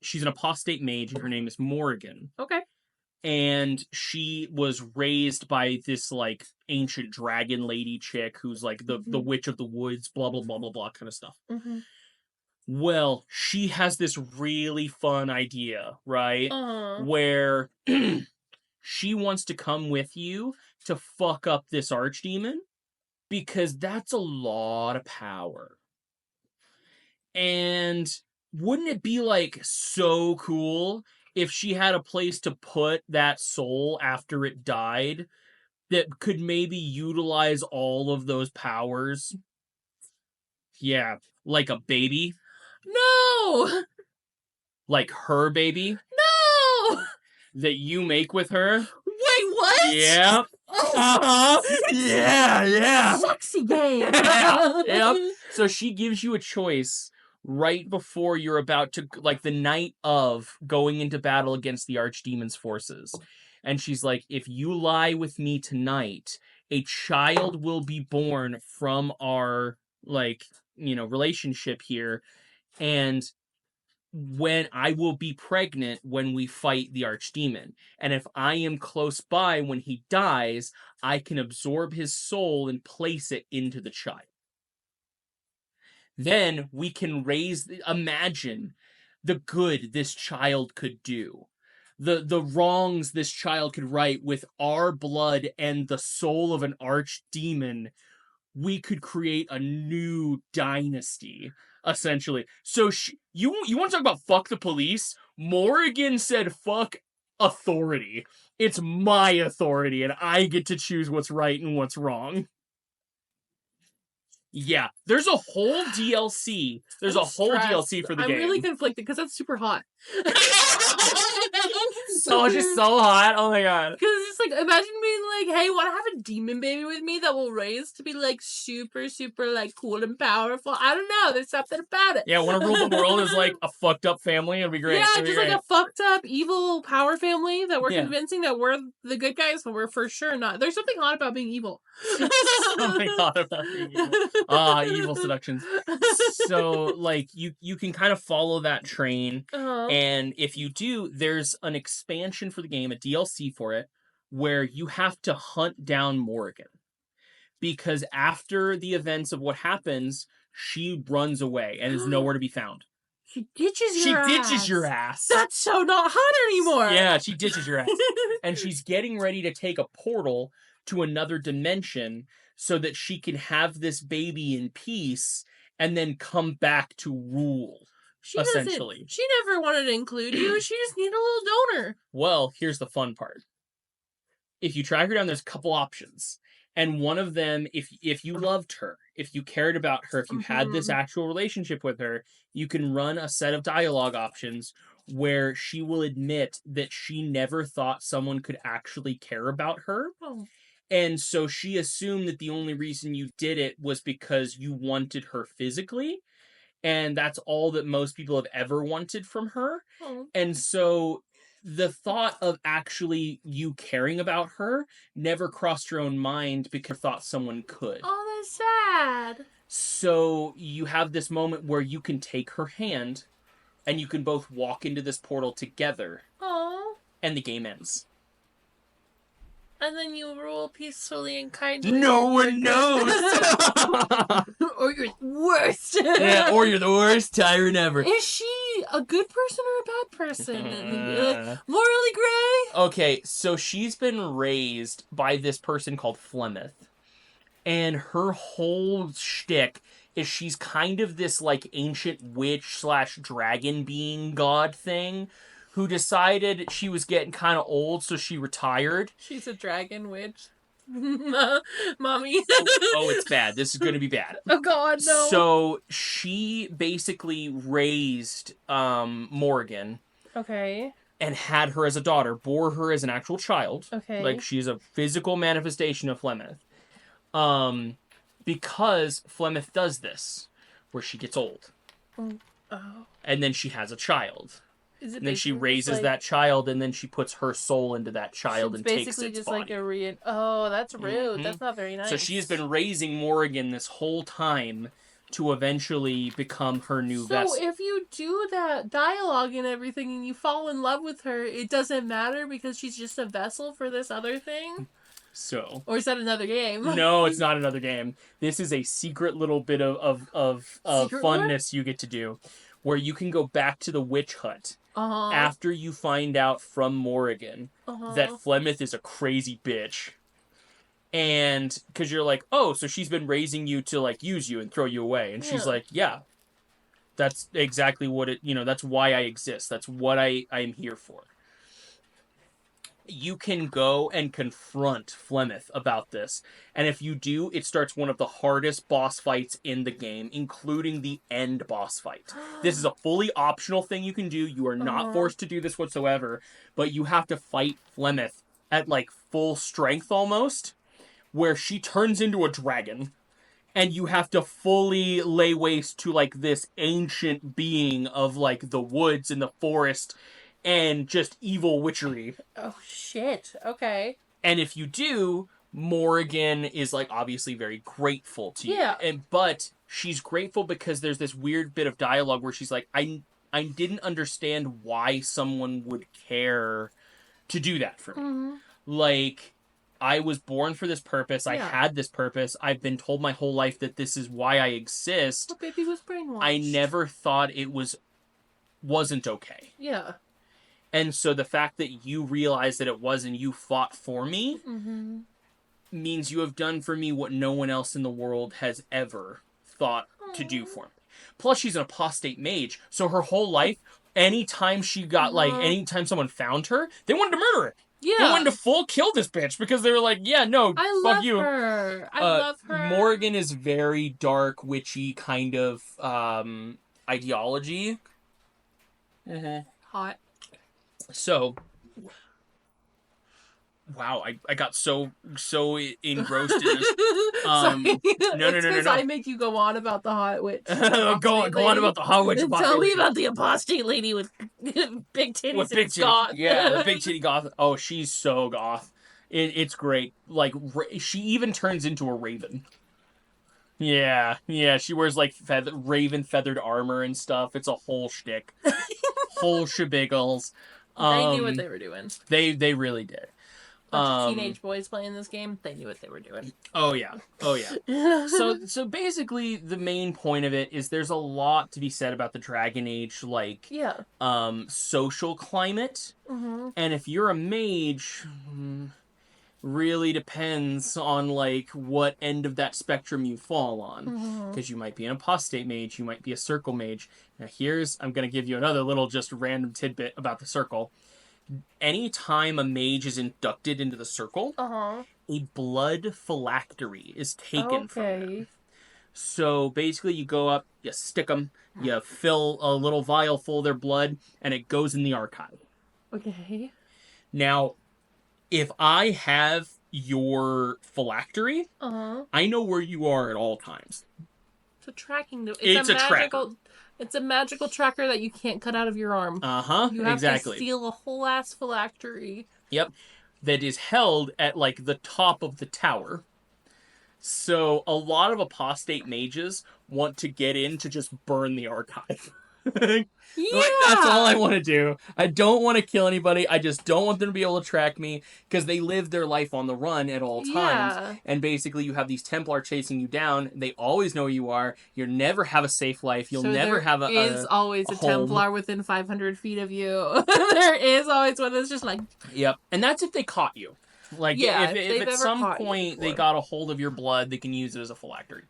she's an apostate mage, and her name is Morrigan. Okay. And she was raised by this like ancient dragon lady chick who's like the witch of the woods, blah blah blah blah blah kind of stuff. Well, she has this really fun idea, right? Where she wants to come with you to fuck up this archdemon, because that's a lot of power. And wouldn't it be like so cool if she had a place to put that soul after it died that could maybe utilize all of those powers? Yeah, like a baby. No! Like her baby? No! That you make with her? Wait, what? Yeah. Yeah. Sexy game. Yep. So she gives you a choice right before you're about to, like the night of going into battle against the archdemon's forces. And she's like, if you lie with me tonight, a child will be born from our, like, relationship here. And when I will be pregnant when we fight the archdemon. And if I am close by when he dies, I can absorb his soul and place it into the child. Then we can imagine the good this child could do. The wrongs this child could right with our blood and the soul of an archdemon. We could create a new dynasty, essentially. So you want to talk about fuck the police? Morrigan said fuck authority. It's my authority, and I get to choose what's right and what's wrong. Yeah, there's a whole DLC. There's a whole DLC for the game. I'm really conflicted because that's super hot. Oh, it's just so hot. Oh my god. Because it's like, imagine being like, hey, want to have a demon baby with me that will raise to be like super, super like cool and powerful? I don't know. There's something about it. Yeah, want to rule the world as like a fucked up family? It'd be great. Yeah, just like a fucked up evil power family that we're convincing that we're the good guys, but we're for sure not. There's something hot about being evil. Something hot about being evil. Evil seductions. So like you can kind of follow that train, and if you do, there's an expansion for the game, a DLC for it, where you have to hunt down Morrigan. Because after the events of what happens, she runs away and is nowhere to be found. She ditches your ass. That's so not hot anymore. Yeah, she ditches your ass. And she's getting ready to take a portal to another dimension so that she can have this baby in peace and then come back to rule, essentially. She never wanted to include you. She just needed a little donor. Well, here's the fun part. If you track her down, there's a couple options. And one of them, if you loved her, if you cared about her, if you had this actual relationship with her, you can run a set of dialogue options where she will admit that she never thought someone could actually care about her. Oh. And so she assumed that the only reason you did it was because you wanted her physically. And that's all that most people have ever wanted from her. Oh. And so the thought of actually you caring about her never crossed your own mind because you thought someone could. Oh, that's sad. So you have this moment where you can take her hand and you can both walk into this portal together. Oh. And the game ends. And then you rule peacefully and kindly. No one knows! Or you're the worst. Yeah, or you're the worst tyrant ever. Is she a good person or a bad person? Morally gray? Okay, so she's been raised by this person called Flemeth. And her whole shtick is she's kind of this like ancient witch / dragon being god thing who decided she was getting kind of old, so she retired. She's a dragon witch. Mommy. Oh, it's bad. This is going to be bad. Oh, God, no. So she basically raised Morrigan. Okay. And had her as a daughter, bore her as an actual child. Okay. Like, she's a physical manifestation of Flemeth. Because Flemeth does this, where she gets old. Oh. And then she has a child. And then she raises that child, and then she puts her soul into that child and takes its body. Basically just like oh, that's rude. Mm-hmm. That's not very nice. So she has been raising Morrigan this whole time to eventually become her new vessel. So if you do that dialogue and everything and you fall in love with her, it doesn't matter because she's just a vessel for this other thing? So. Or is that another game? No, it's not another game. This is a secret little bit of funness you get to do, where you can go back to the witch hut after you find out from Morrigan that Flemeth is a crazy bitch. And because you're like, oh, so she's been raising you to like use you and throw you away. And she's like, yeah, that's exactly what that's why I exist. That's what I'm here for. You can go and confront Flemeth about this. And if you do, it starts one of the hardest boss fights in the game, including the end boss fight. This is a fully optional thing you can do. You are not forced to do this whatsoever, but you have to fight Flemeth at like full strength almost, where she turns into a dragon. And you have to fully lay waste to like this ancient being of like the woods and the forest and just evil witchery. Oh, shit. Okay. And if you do, Morrigan is, like, obviously very grateful to you. Yeah. But she's grateful because there's this weird bit of dialogue where she's like, I didn't understand why someone would care to do that for me. Mm-hmm. Like, I was born for this purpose. I Yeah. had this purpose. I've been told my whole life that this is why I exist. But baby was brainwashed. I never thought it wasn't okay. Yeah. And so the fact that you realized that it was and you fought for me Mm-hmm. means you have done for me what no one else in the world has ever thought to do for me. Plus, she's an apostate mage, so her whole life, anytime she got, anytime someone found her, they wanted to murder her. Yeah. They wanted to full kill this bitch because they were like, yeah, no, I fuck love you. her. I love her. Morgan is very dark, witchy kind of ideology. Hot. So, wow, I got so engrossed in this. No. I make you go on about the hot witch. Go on about the hot witch. Tell me about the apostate lady with big titties With and goth. Yeah, the big titty goth. Oh, she's so goth. It's great. Like, she even turns into a raven. Yeah, she wears like raven feathered armor and stuff. It's a whole shtick. Whole shebiggles. They knew what they were doing. They really did. Bunch of teenage boys playing this game, they knew what they were doing. Oh yeah. So basically the main point of it is there's a lot to be said about the Dragon Age, like social climate. Mm-hmm. And if you're a mage, really depends on like what end of that spectrum you fall on. Because you might be an apostate mage, you might be a circle mage. Now I'm gonna give you another little just random tidbit about the circle. Anytime a mage is inducted into the circle, a blood phylactery is taken from them. So basically you go up, you stick them, you fill a little vial full of their blood, and it goes in the archive. Okay. Now, if I have your phylactery, I know where you are at all times. It's a tracking device. It's a tracker. It's a magical tracker that you can't cut out of your arm. You have to steal a whole ass phylactery. Yep. That is held at like the top of the tower. So a lot of apostate mages want to get in to just burn the archive. Yeah. Like, that's all I want to do. I don't want to kill anybody. I just don't want them to be able to track me because they live their life on the run at all times. Yeah. And basically you have these Templar chasing you down. They always know where you are. You'll never have a safe life. You'll never have There is always a home. Templar within 500 feet of you. There is always one that's just like... Yep. And that's if they caught you. Like, yeah, if at some point they got a hold of your blood, they can use it as a phylactery.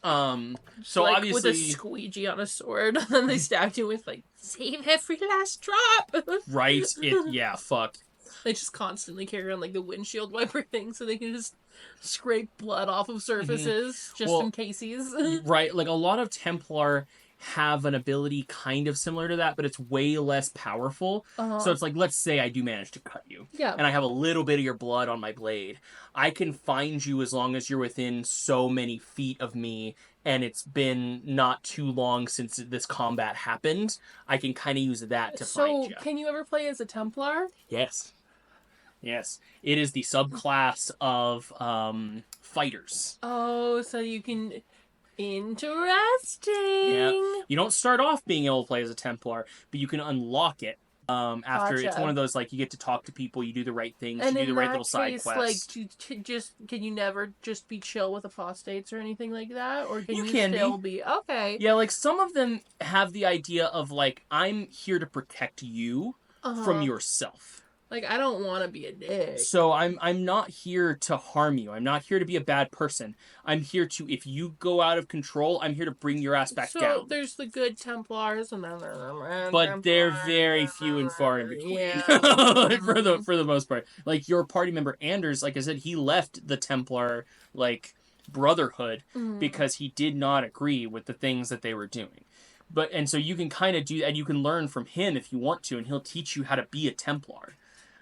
So like obviously... with a squeegee on a sword, and then they stabbed you with, like, save every last drop! Right? Yeah, fuck. They just constantly carry on, like, the windshield wiper thing, so they can just scrape blood off of surfaces, just in cases. Right, like, a lot of Templar have an ability kind of similar to that, but it's way less powerful. So it's like, let's say I do manage to cut you. Yeah. And I have a little bit of your blood on my blade. I can find you as long as you're within so many feet of me, and it's been not too long since this combat happened. I can kind of use that to find you. So, can you ever play as a Templar? Yes. It is the subclass of fighters. Oh, so you can... Interesting. Yeah. You don't start off being able to play as a Templar, but you can unlock it after. Gotcha. It's one of those, like, you get to talk to people, you do the right things, and you do the right little case, side quests. Like, can you never just be chill with apostates or anything like that, or can you can still be okay? Yeah, like some of them have the idea of like, I'm here to protect you from yourself. Like, I don't want to be a dick. So I'm not here to harm you. I'm not here to be a bad person. I'm here to, if you go out of control, I'm here to bring your ass back down. So there's the good Templars, and then there's the but they're very few and far in between. Yeah. for the most part. Like your party member Anders, like I said, he left the Templar like brotherhood because he did not agree with the things that they were doing. And so you can kind of do, and you can learn from him if you want to, and he'll teach you how to be a Templar.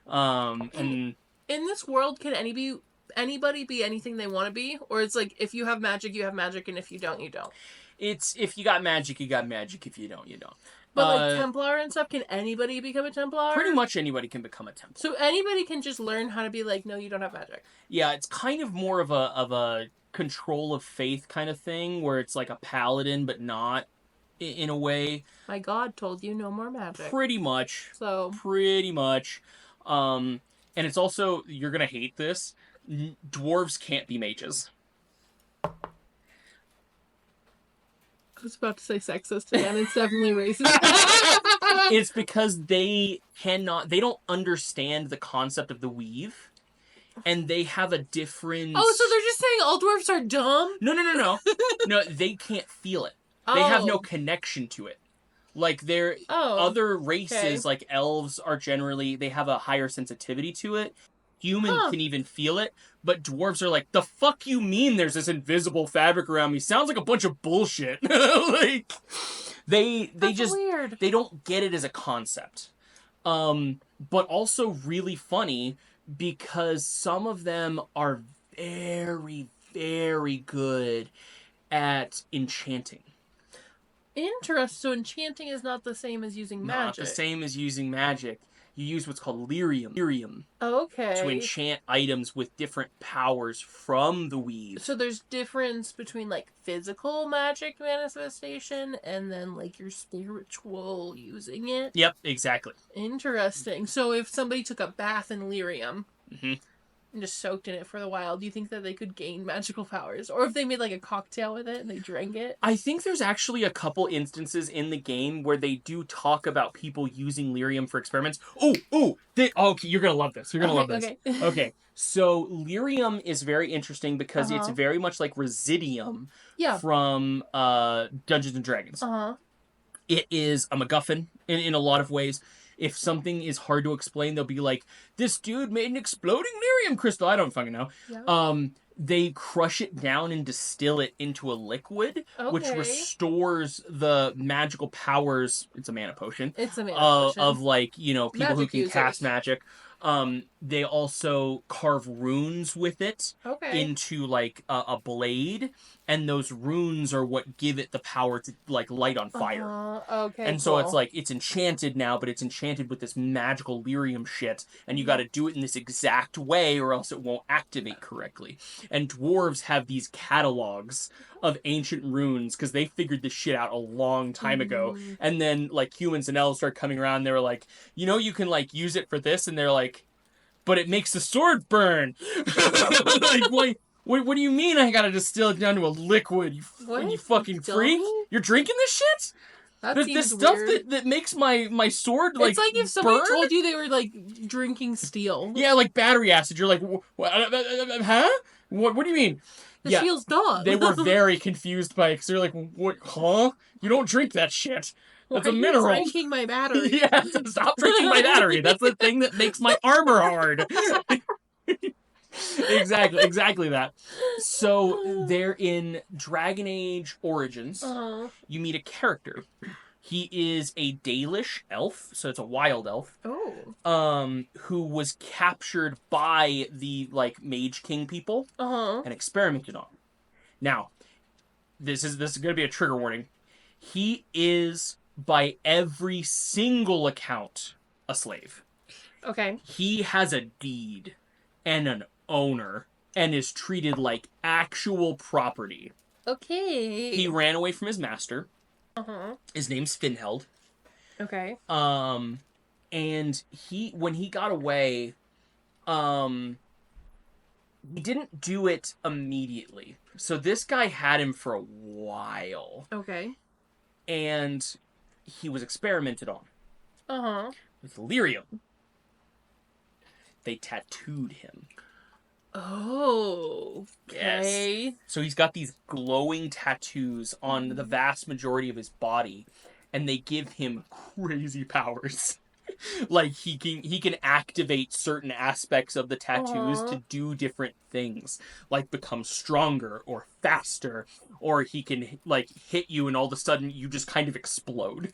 And in this world, can anybody be anything they want to be, or it's like if you have magic, you have magic, and if you don't, you don't. It's if you got magic, you got magic. If you don't, you don't. But like Templar and stuff, can anybody become a Templar? Pretty much anybody can become a Templar. So anybody can just learn how to be like, no, you don't have magic. Yeah, it's kind of more of a control of faith kind of thing, where it's like a paladin, but not in a way. My god told you no more magic. Pretty much. So. Pretty much. And it's also, you're gonna hate this, dwarves can't be mages. I was about to say sexist again. It's definitely racist. It's because they don't understand the concept of the weave. And they have a different... Oh, so they're just saying all dwarves are dumb? No. No, they can't feel it. They have no connection to it. Like, other races, like elves, are generally... They have a higher sensitivity to it. Humans can even feel it. But dwarves are like, the fuck you mean there's this invisible fabric around me? Sounds like a bunch of bullshit. Like, they just... Weird. They don't get it as a concept. But also really funny... because some of them are very, very good at enchanting. Interesting. So enchanting is not the same as using magic. Not the same as using magic. You use what's called lyrium. Okay. To enchant items with different powers from the weave. So there's difference between, like, physical magic manifestation and then, like, your spiritual using it? Yep, exactly. Interesting. So if somebody took a bath in lyrium and just soaked in it for a while, do you think that they could gain magical powers? Or if they made, like, a cocktail with it and they drank it? I think there's actually a couple instances in the game where they do talk about people using lyrium for experiments. Okay, you're gonna love this. You're gonna love this. Okay, so lyrium is very interesting because it's very much like Residium from Dungeons & Dragons. It is a MacGuffin in a lot of ways. If something is hard to explain, they'll be like, this dude made an exploding lyrium crystal. I don't fucking know. Yeah. They crush it down and distill it into a liquid, which restores the magical powers. It's a mana potion. It's a mana potion. Of, like, you know, people magic who can cast magic. They also carve runes with it into, like, a blade, and those runes are what give it the power to, like, light on fire. And so it's like, it's enchanted now, but it's enchanted with this magical lyrium shit, and you gotta do it in this exact way or else it won't activate correctly. And dwarves have these catalogs of ancient runes because they figured this shit out a long time ago. And then, like, humans and elves started coming around, and they were like, you know, you can, like, use it for this, and they're like, but it makes the sword burn. Like, what do you mean I gotta distill it down to a liquid? You fucking freak? You're drinking this shit? The stuff that makes my sword, like, it's like if somebody burn? told you they were, like, drinking steel. Yeah, like battery acid. You're like, huh? What do you mean? The shield's done. They were very confused by it because they're like, what, huh? You don't drink that shit. That's a mineral. Why are you drinking my battery? Yeah, stop drinking my battery. That's the thing that makes my armor hard. Exactly that. So they're in Dragon Age Origins. You meet a character. He is a Dalish elf, so it's a wild elf. Who was captured by the, like, Mage King people and experimented on. Now, this is going to be a trigger warning. He is, by every single account, a slave. Okay. He has a deed and an owner and is treated like actual property. Okay. He ran away from his master. His name's Finheld. Okay. And when he got away, he didn't do it immediately. So this guy had him for a while. Okay. And he was experimented on. With lyrium. They tattooed him. Oh, okay. Yes. So he's got these glowing tattoos on the vast majority of his body, and they give him crazy powers. Like, he can activate certain aspects of the tattoos to do different things, like become stronger or faster, or he can, like, hit you and all of a sudden you just kind of explode.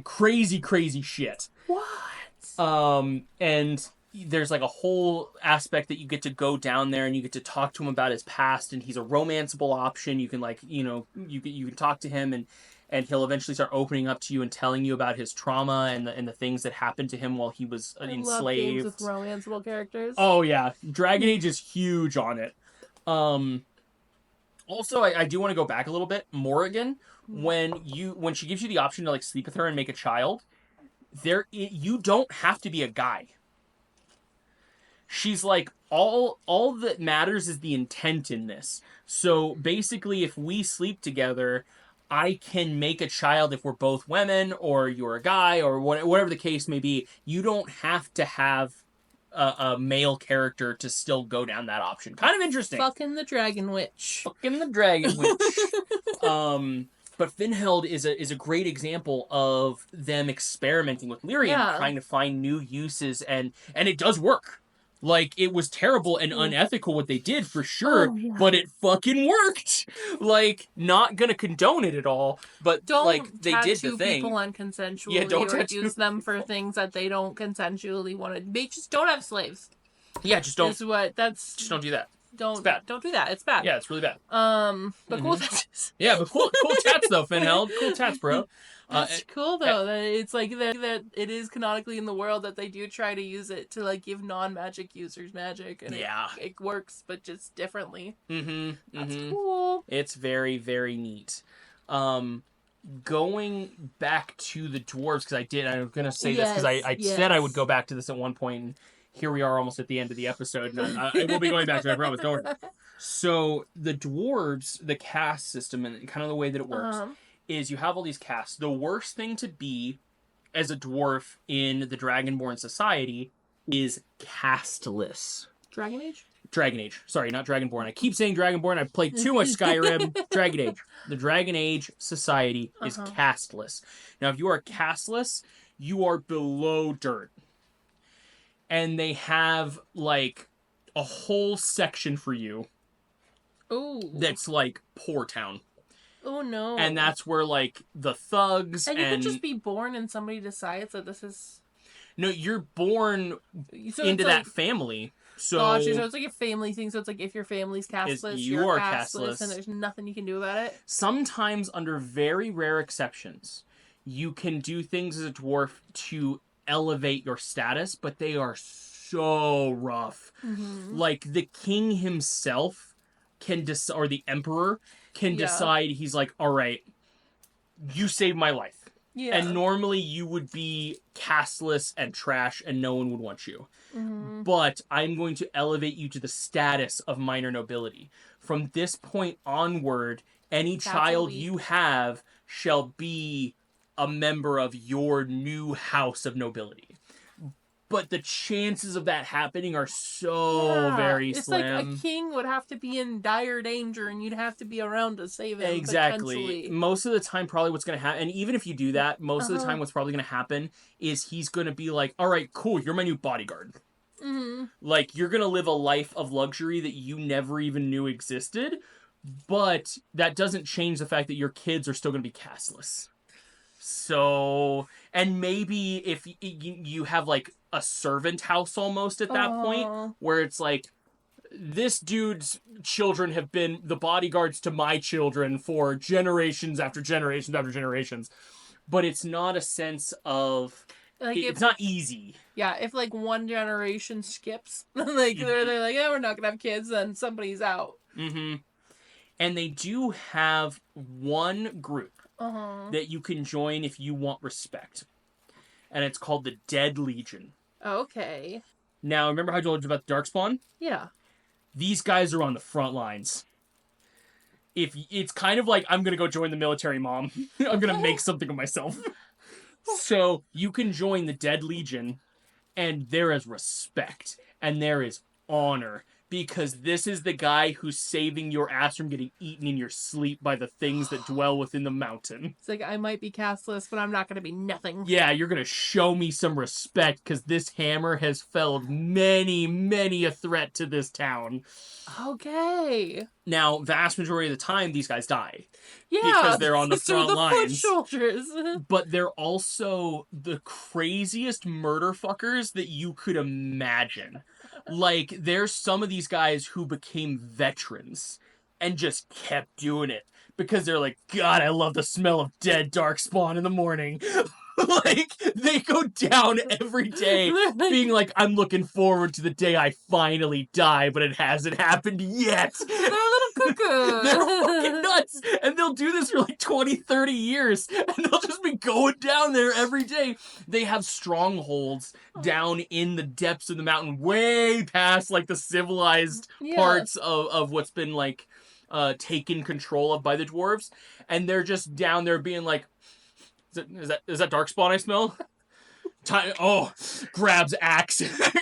Crazy shit. What? And there's, like, a whole aspect that you get to go down there and you get to talk to him about his past, and he's a romanceable option. You can, like, you know, you can talk to him, and he'll eventually start opening up to you and telling you about his trauma and the things that happened to him while he was enslaved. I love games with romanceable characters. Oh yeah, Dragon Age is huge on it. Also, I do want to go back a little bit. Morrigan when she gives you the option to like sleep with her and make a child, you don't have to be a guy. She's like, all that matters is the intent in this. So basically, if we sleep together, I can make a child if we're both women, or you're a guy, or whatever the case may be. You don't have to have a male character to still go down that option. Kind of interesting. Fucking the Dragon Witch. Fucking the Dragon Witch. But Finheld is a great example of them experimenting with lyrium, trying to find new uses, and it does work. Like, it was terrible and unethical what they did, for sure, but it fucking worked! Like, not gonna condone it at all, but, they did the thing. Don't tattoo people unconsensually, or use them for things that they don't consensually want to... Just don't have slaves. Yeah, just don't... Just don't do that. It's bad. Don't do that. It's bad. Yeah, it's really bad. But cool tats. Yeah, but cool tats, though, Finheld. Cool tats, bro. That's cool though. That it's like that it is canonically in the world that they do try to use it to like give non-magic users magic, and it works, but just differently. That's cool. It's very, very neat. Going back to the dwarves, because I was gonna say this because I said I would go back to this at one point, and here we are almost at the end of the episode, and I will be going back to it, I promise. Don't worry. So the dwarves, the caste system, and kind of the way that it works. Is you have all these castes. The worst thing to be as a dwarf in the Dragonborn society is casteless. Dragon Age? Dragon Age. Sorry, not Dragonborn. I keep saying Dragonborn. I've played too much Skyrim. Dragon Age. The Dragon Age society is casteless. Now, if you are casteless, you are below dirt. And they have, like, a whole section for you. Ooh. That's, like, Poor Town. Oh no. And that's where, like, the thugs and... you can just be born and somebody decides that this is... No, you're born into that family. So... Gotcha, so it's like a family thing, so it's like if your family's casteless, you're casteless, and there's nothing you can do about it? Sometimes, under very rare exceptions, you can do things as a dwarf to elevate your status, but they are so rough. Like, the king himself can or the emperor... can decide, he's like, all right, you saved my life. Yeah. And normally you would be casteless and trash and no one would want you. But I'm going to elevate you to the status of minor nobility. From this point onward, any child you have shall be a member of your new house of nobility. But the chances of that happening are so very slim. It's like a king would have to be in dire danger and you'd have to be around to save him. Exactly. Most of the time, probably what's going to happen, and even if you do that, most of the time what's probably going to happen is he's going to be like, all right, cool, you're my new bodyguard. Like, you're going to live a life of luxury that you never even knew existed, but that doesn't change the fact that your kids are still going to be casteless. So, and maybe if you have, like, a servant house almost at that point, where it's like, this dude's children have been the bodyguards to my children for generations after generations after generations. But it's not a sense of... Like it's not easy. Yeah, if, like, one generation skips, like, they're like, yeah, we're not gonna have kids, then somebody's out. And they do have one group that you can join if you want respect. And it's called the Dead Legion. Okay. Now, remember how I told you about the Darkspawn? Yeah. These guys are on the front lines. If it's kind of like, I'm going to go join the military, Mom. I'm going to make something of myself. So, you can join the Dead Legion, and there is respect, and there is honor. Because this is the guy who's saving your ass from getting eaten in your sleep by the things that dwell within the mountain. It's like, I might be casteless, but I'm not going to be nothing. Yeah, you're going to show me some respect, because this hammer has felled many, many a threat to this town. Okay. Now, vast majority of the time, these guys die. Yeah. Because they're on the front lines. Foot soldiers. But they're also the craziest murder fuckers that you could imagine. Like, there's some of these guys who became veterans and just kept doing it. Because they're like, God, I love the smell of dead Darkspawn in the morning. Like, they go down every day being like, I'm looking forward to the day I finally die, but it hasn't happened yet. They're little They're fucking nuts. And they'll do this for like 20, 30 years. And they'll just be going down there every day. They have strongholds down in the depths of the mountain, way past like the civilized parts of what's been like taken control of by the dwarves. And they're just down there being like, is that Darkspawn I smell? Grabs axe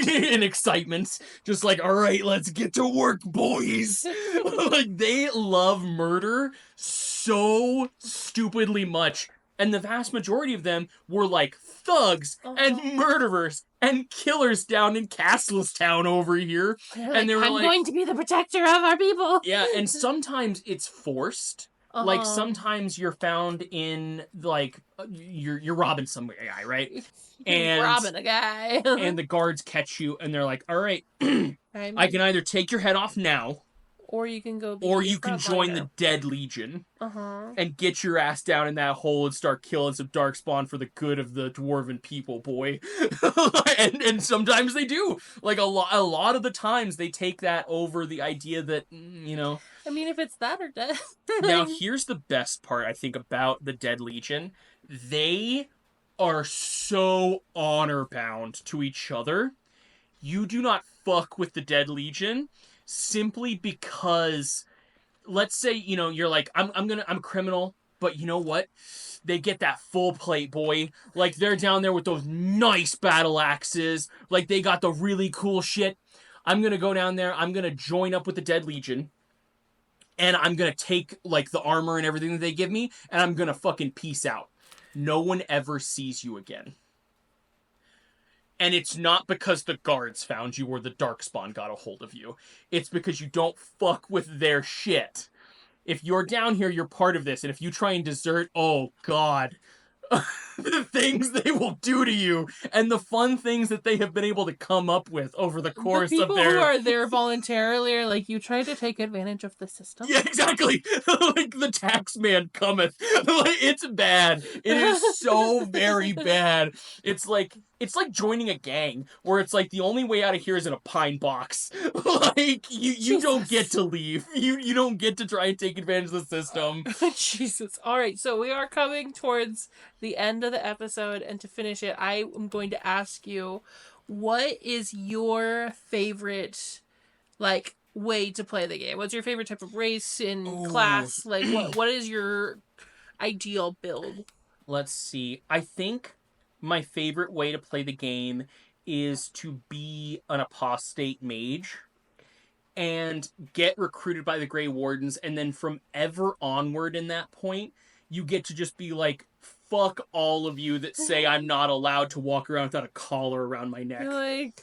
in excitement. Just like, all right, let's get to work, boys. Like, they love murder so stupidly much. And the vast majority of them were like thugs and murderers and killers down in Castlestown over here. And they were I'm like, going to be the protector of our people. Yeah, and sometimes it's forced. Like, sometimes you're found in, like, you're robbing some guy, right? And robbing a guy. And the guards catch you, and they're like, all right, I can either take your head off now, or you can go or you can join the Dead Legion and get your ass down in that hole and start killing some Darkspawn for the good of the dwarven people, boy. and sometimes they do. Like, a lot of the times they take that over the idea that, you know... I mean, if it's that or death. Now, here's the best part, I think, about the Dead Legion. They are so honor-bound to each other. You do not fuck with the Dead Legion simply because, let's say, you know, you're like, I'm a criminal, but you know what? They get that full plate, boy. Like, they're down there with those nice battle axes. Like, they got the really cool shit. I'm gonna go down there. I'm gonna join up with the Dead Legion. And I'm gonna take, like, the armor and everything that they give me, and I'm gonna fucking peace out. No one ever sees you again. And it's not because the guards found you or the Darkspawn got a hold of you. It's because you don't fuck with their shit. If you're down here, you're part of this. And if you try and desert, oh, God. The things they will do to you and the fun things that they have been able to come up with over the course of their... The people who are there voluntarily are like, you try to take advantage of the system. Yeah, exactly. Like, the tax man cometh. Like, it's bad. It is so very bad. It's like joining a gang where it's like the only way out of here is in a pine box. Like, you don't get to leave. You don't get to try and take advantage of the system. Jesus. All right, so we are coming towards the end of the episode, and to finish it, I am going to ask you, what is your favorite, like, way to play the game? What's your favorite type of race in class? Like, what is your ideal build? Let's see. I think my favorite way to play the game is to be an apostate mage and get recruited by the Grey Wardens, and then from ever onward in that point, you get to just be like, fuck all of you that say I'm not allowed to walk around without a collar around my neck. You're like,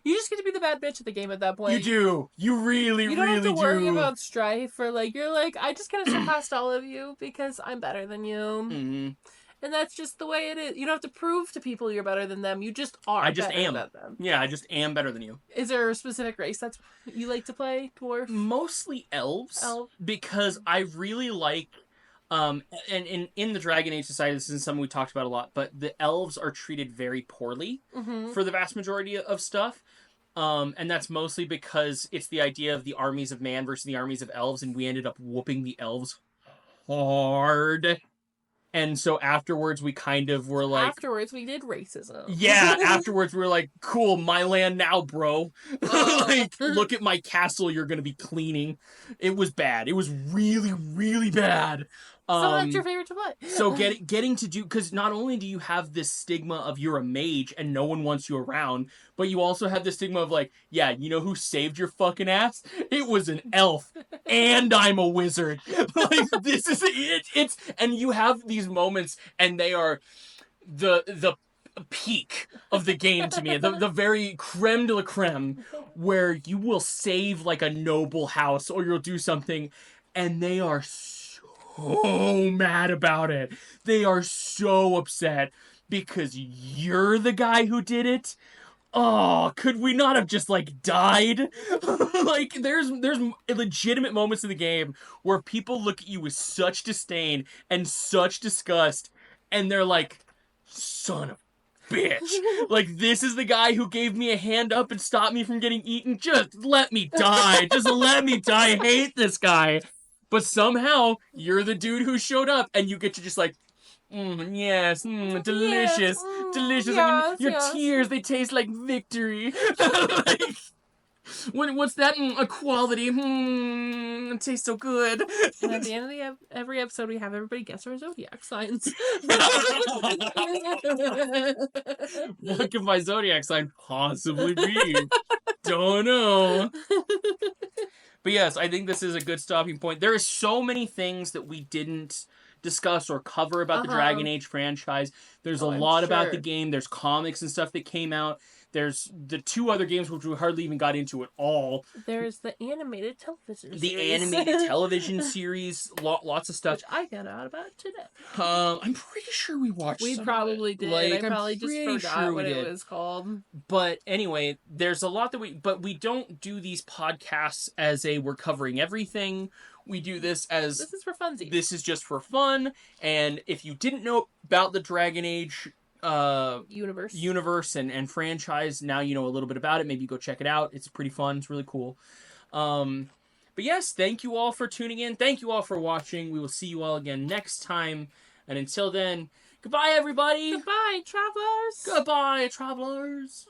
you just get to be the bad bitch of the game at that point. You do. You really, you don't really have to do. worry about strife, or like, you're like, I just gotta surpass all of you because I'm better than you. Mm-hmm. And that's just the way it is. You don't have to prove to people you're better than them. You just are. I just better am. than them. Yeah, I just am better than you. Is there a specific race that's you like to play, dwarf? Mostly elves. Because I really like... and in the Dragon Age Society, this isn't something we talked about a lot, but the elves are treated very poorly for the vast majority of stuff. And that's mostly because it's the idea of the armies of man versus the armies of elves, and we ended up whooping the elves hard. And so afterwards, we kind of were like... Afterwards, we did racism. Yeah, afterwards, we were like, cool, my land now, bro. Like, look at my castle you're going to be cleaning. It was bad. It was really, really bad. So that's your favorite to play. So getting to do... Because not only do you have this stigma of you're a mage and no one wants you around, but you also have this stigma of like, yeah, you know who saved your fucking ass? It was an elf. And I'm a wizard. Like, this is it. And you have these moments, and they are the peak of the game to me. The very creme de la creme, where you will save like a noble house or you'll do something, and they are so mad about it. They are so upset because you're the guy who did it. Oh, could we not have just, like, died? Like, there's legitimate moments in the game where people look at you with such disdain and such disgust, and they're like, son of bitch. Like, this is the guy who gave me a hand up and stopped me from getting eaten. Just let me die. Just let me die. I hate this guy. But somehow, you're the dude who showed up, and you get to just like, yes, delicious, Yes, delicious. yes, Your yes. tears, they taste like victory. Like, what's that? Equality. It tastes so good. And at the end of every episode, we have everybody guess our zodiac signs. What could my zodiac sign possibly be? Don't know. But yes, I think this is a good stopping point. There are so many things that we didn't discuss or cover about the Dragon Age franchise. There's a lot about the game. There's comics and stuff that came out. There's the 2 other games which we hardly even got into at all. There's the animated television series. The animated television series, lots of stuff. Which I found out about today. I'm pretty sure we watched We some probably of it. did. Like, I probably just forgot what it was called. But anyway, there's a lot that we don't do these podcasts as we're covering everything. We do this as... This is for funsies. This is just for fun. And if you didn't know about the Dragon Age universe and franchise, now you know a little bit about it. Maybe go check it out. It's pretty fun. It's really cool. But yes, thank you all for tuning in. Thank you all for watching. We will see you all again next time. And until then, goodbye, everybody. Goodbye, travelers. Goodbye, travelers.